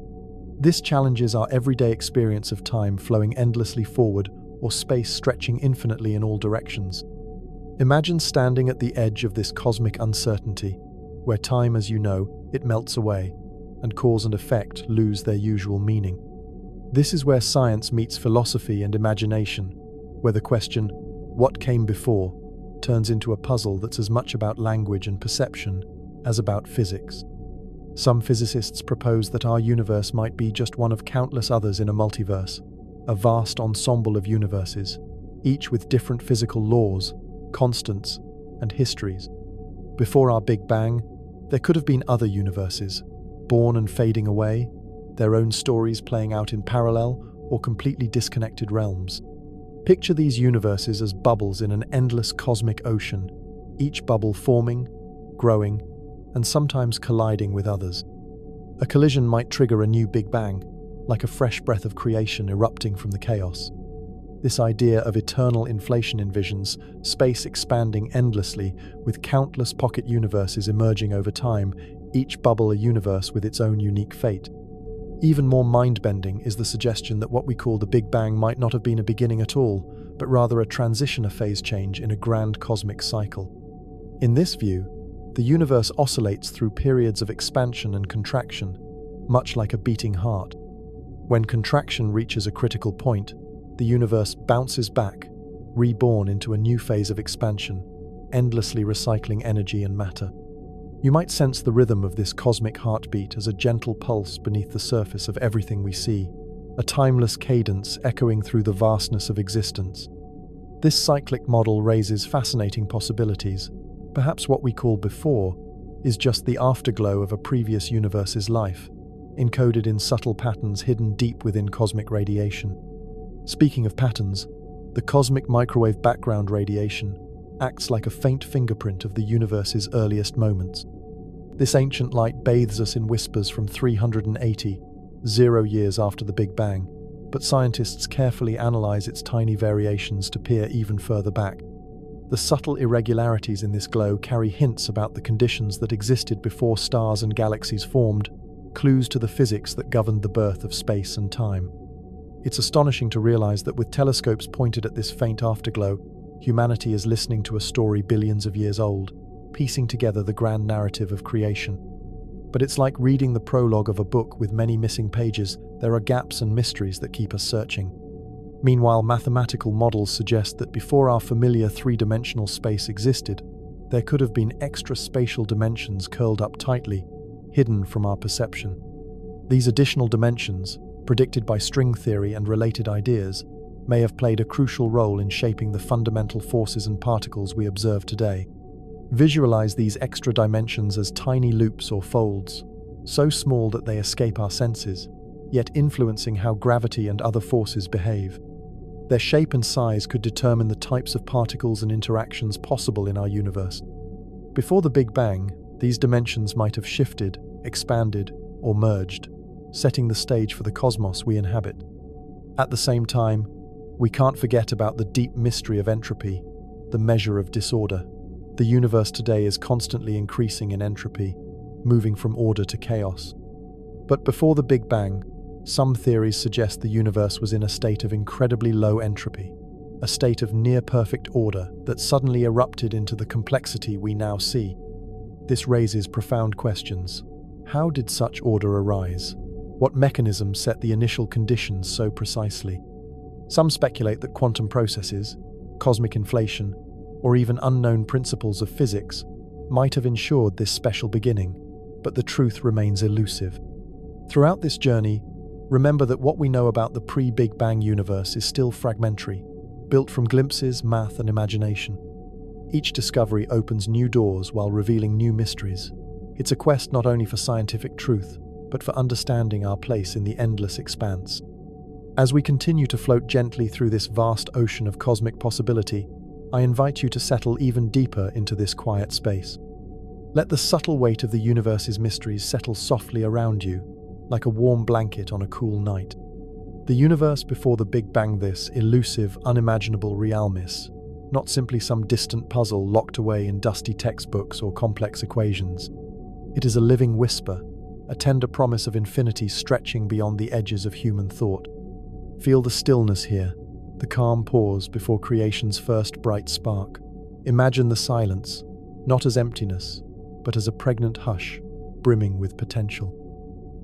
This challenges our everyday experience of time flowing endlessly forward or space stretching infinitely in all directions. Imagine standing at the edge of this cosmic uncertainty, where time, as you know, it melts away, and cause and effect lose their usual meaning. This is where science meets philosophy and imagination, where the question, what came before, turns into a puzzle that's as much about language and perception as about physics. Some physicists propose that our universe might be just one of countless others in a multiverse, a vast ensemble of universes, each with different physical laws, constants, and histories. Before our Big Bang, there could have been other universes, born and fading away, their own stories playing out in parallel or completely disconnected realms. Picture these universes as bubbles in an endless cosmic ocean, each bubble forming, growing, and sometimes colliding with others. A collision might trigger a new Big Bang, like a fresh breath of creation erupting from the chaos. This idea of eternal inflation envisions space expanding endlessly, with countless pocket universes emerging over time, each bubble a universe with its own unique fate. Even more mind-bending is the suggestion that what we call the Big Bang might not have been a beginning at all, but rather a transition, a phase change in a grand cosmic cycle. In this view, the universe oscillates through periods of expansion and contraction, much like a beating heart. When contraction reaches a critical point, the universe bounces back, reborn into a new phase of expansion, endlessly recycling energy and matter. You might sense the rhythm of this cosmic heartbeat as a gentle pulse beneath the surface of everything we see, a timeless cadence echoing through the vastness of existence. This cyclic model raises fascinating possibilities. Perhaps what we call before is just the afterglow of a previous universe's life, encoded in subtle patterns hidden deep within cosmic radiation. Speaking of patterns, the cosmic microwave background radiation acts like a faint fingerprint of the universe's earliest moments. This ancient light bathes us in whispers from 380, 0 years after the Big Bang, but scientists carefully analyze its tiny variations to peer even further back. The subtle irregularities in this glow carry hints about the conditions that existed before stars and galaxies formed, clues to the physics that governed the birth of space and time. It's astonishing to realize that with telescopes pointed at this faint afterglow, humanity is listening to a story billions of years old, piecing together the grand narrative of creation. But it's like reading the prologue of a book with many missing pages. There are gaps and mysteries that keep us searching. Meanwhile, mathematical models suggest that before our familiar three-dimensional space existed, there could have been extra spatial dimensions curled up tightly, hidden from our perception. These additional dimensions, predicted by string theory and related ideas, may have played a crucial role in shaping the fundamental forces and particles we observe today. Visualize these extra dimensions as tiny loops or folds, so small that they escape our senses, yet influencing how gravity and other forces behave. Their shape and size could determine the types of particles and interactions possible in our universe. Before the Big Bang, these dimensions might have shifted, expanded, or merged, setting the stage for the cosmos we inhabit. At the same time, we can't forget about the deep mystery of entropy, the measure of disorder. The universe today is constantly increasing in entropy, moving from order to chaos. But before the Big Bang, some theories suggest the universe was in a state of incredibly low entropy, a state of near-perfect order that suddenly erupted into the complexity we now see. This raises profound questions. How did such order arise? What mechanism set the initial conditions so precisely? Some speculate that quantum processes, cosmic inflation, or even unknown principles of physics might have ensured this special beginning, but the truth remains elusive. Throughout this journey, remember that what we know about the pre-Big Bang universe is still fragmentary, built from glimpses, math, and imagination. Each discovery opens new doors while revealing new mysteries. It's a quest not only for scientific truth, but for understanding our place in the endless expanse. As we continue to float gently through this vast ocean of cosmic possibility, I invite you to settle even deeper into this quiet space. Let the subtle weight of the universe's mysteries settle softly around you, like a warm blanket on a cool night. The universe before the Big Bang, this elusive, unimaginable realms, not simply some distant puzzle locked away in dusty textbooks or complex equations. It is a living whisper, a tender promise of infinity stretching beyond the edges of human thought. Feel the stillness here, the calm pause before creation's first bright spark. Imagine the silence, not as emptiness, but as a pregnant hush, brimming with potential.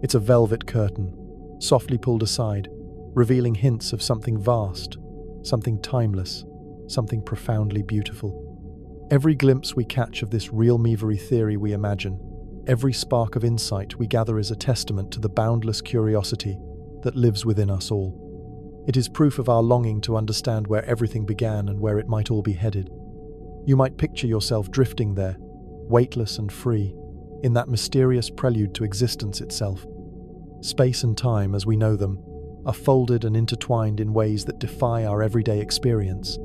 It's a velvet curtain, softly pulled aside, revealing hints of something vast, something timeless, something profoundly beautiful. Every glimpse we catch of this real Meavery theory we imagine, every spark of insight we gather is a testament to the boundless curiosity that lives within us all. It is proof of our longing to understand where everything began and where it might all be headed. You might picture yourself drifting there, weightless and free, in that mysterious prelude to existence itself. Space and time, as we know them, are folded and intertwined in ways that defy our everyday experience.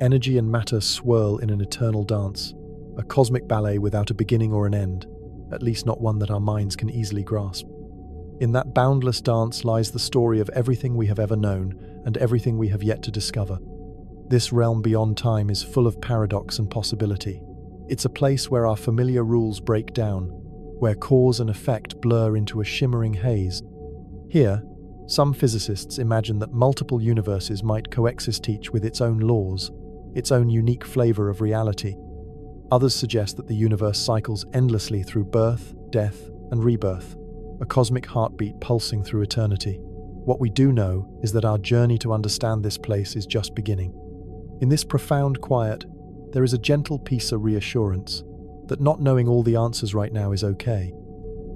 Energy and matter swirl in an eternal dance, a cosmic ballet without a beginning or an end, at least not one that our minds can easily grasp. In that boundless dance lies the story of everything we have ever known and everything we have yet to discover. This realm beyond time is full of paradox and possibility. It's a place where our familiar rules break down, where cause and effect blur into a shimmering haze. Here, some physicists imagine that multiple universes might coexist, each with its own laws, its own unique flavor of reality. Others suggest that the universe cycles endlessly through birth, death, and rebirth, a cosmic heartbeat pulsing through eternity. What we do know is that our journey to understand this place is just beginning. In this profound quiet, there is a gentle piece of reassurance that not knowing all the answers right now is okay.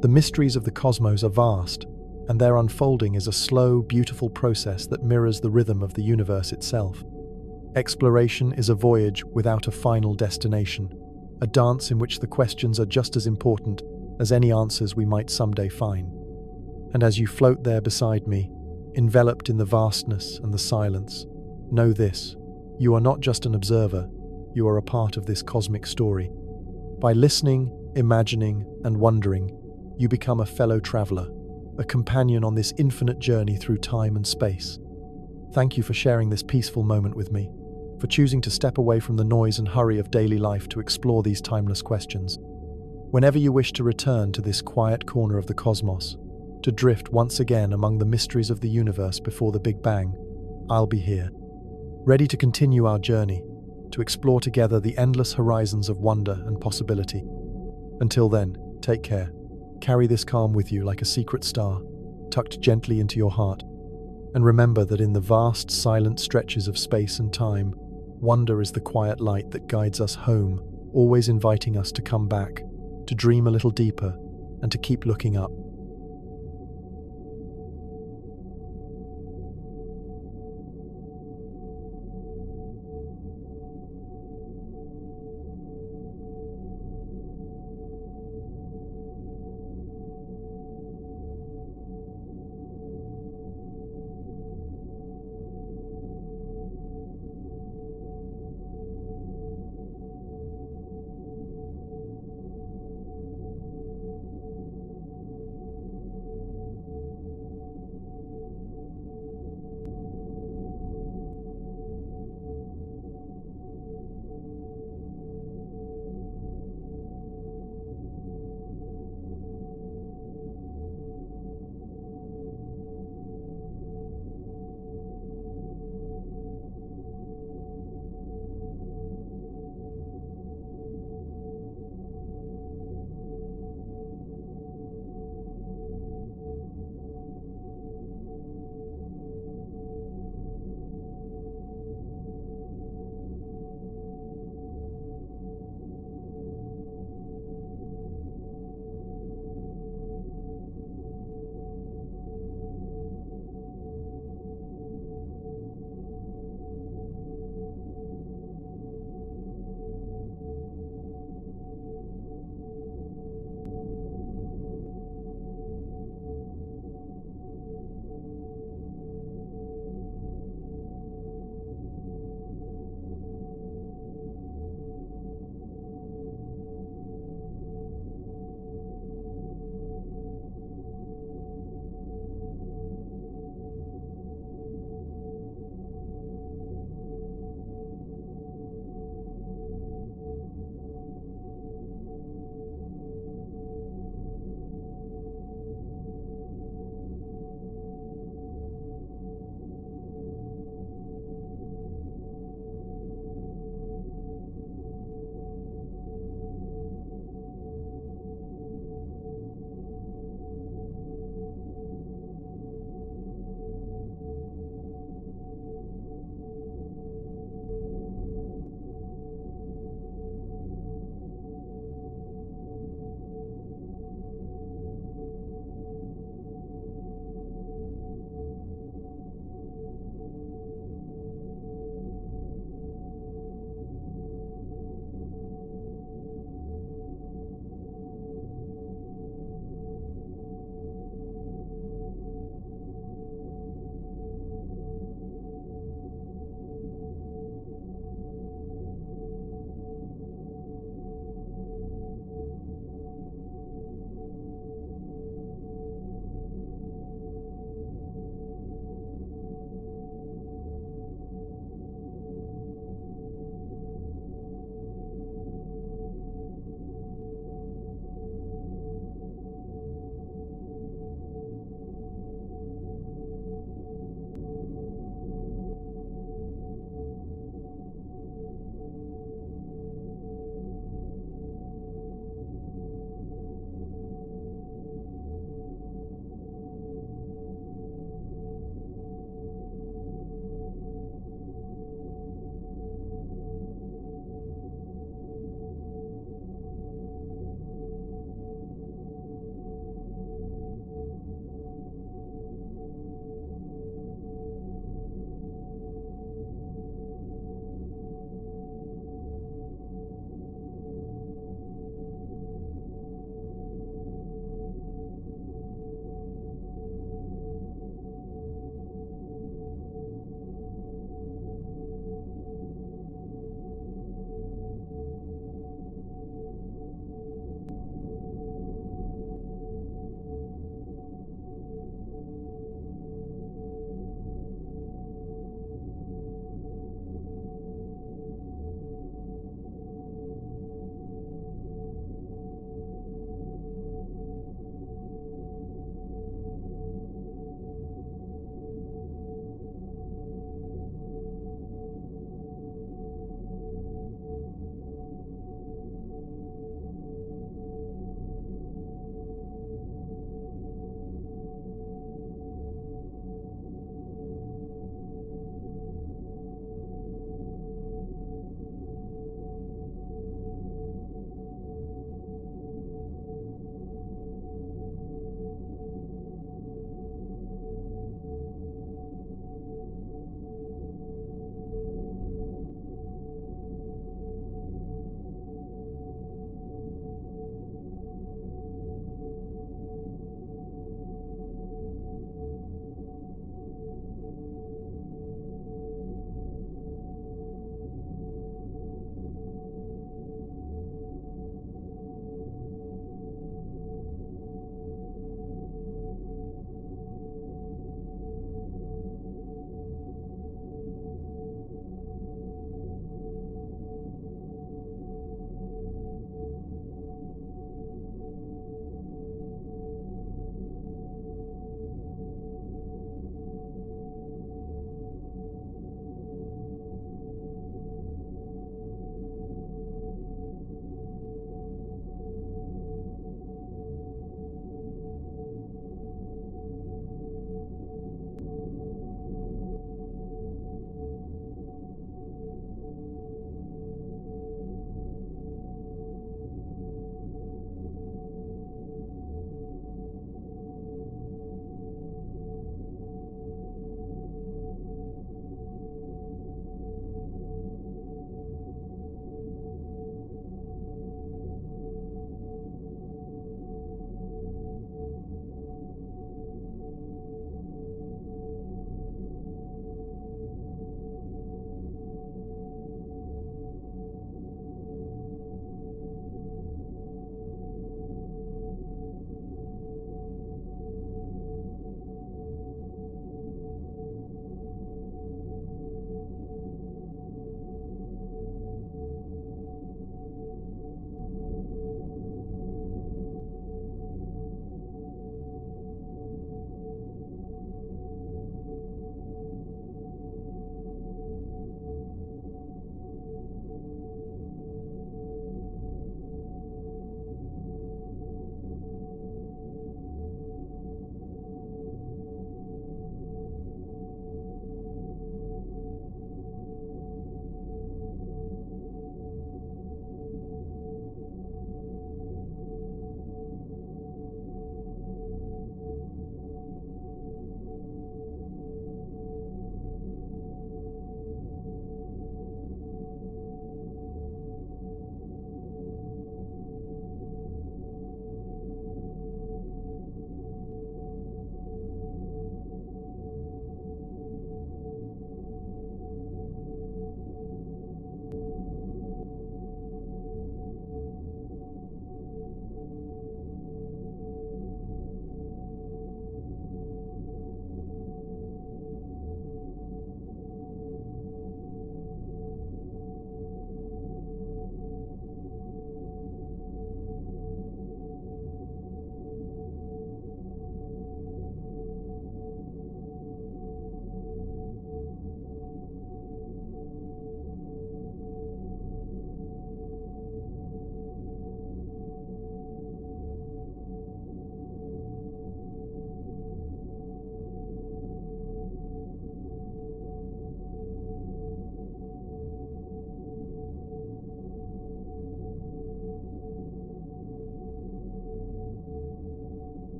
The mysteries of the cosmos are vast, and their unfolding is a slow, beautiful process that mirrors the rhythm of the universe itself. Exploration is a voyage without a final destination, a dance in which the questions are just as important as any answers we might someday find. And as you float there beside me, enveloped in the vastness and the silence. Know this: you are not just an observer, you are a part of this cosmic story. By listening, imagining, and wondering, you become a fellow traveler, a companion on this infinite journey through time and space. Thank you for sharing this peaceful moment with me, for choosing to step away from the noise and hurry of daily life to explore these timeless questions. Whenever you wish to return to this quiet corner of the cosmos, to drift once again among the mysteries of the universe before the Big Bang, I'll be here, ready to continue our journey, to explore together the endless horizons of wonder and possibility. Until then, take care. Carry this calm with you like a secret star, tucked gently into your heart. And remember that in the vast, silent stretches of space and time, wonder is the quiet light that guides us home, always inviting us to come back, to dream a little deeper, and to keep looking up.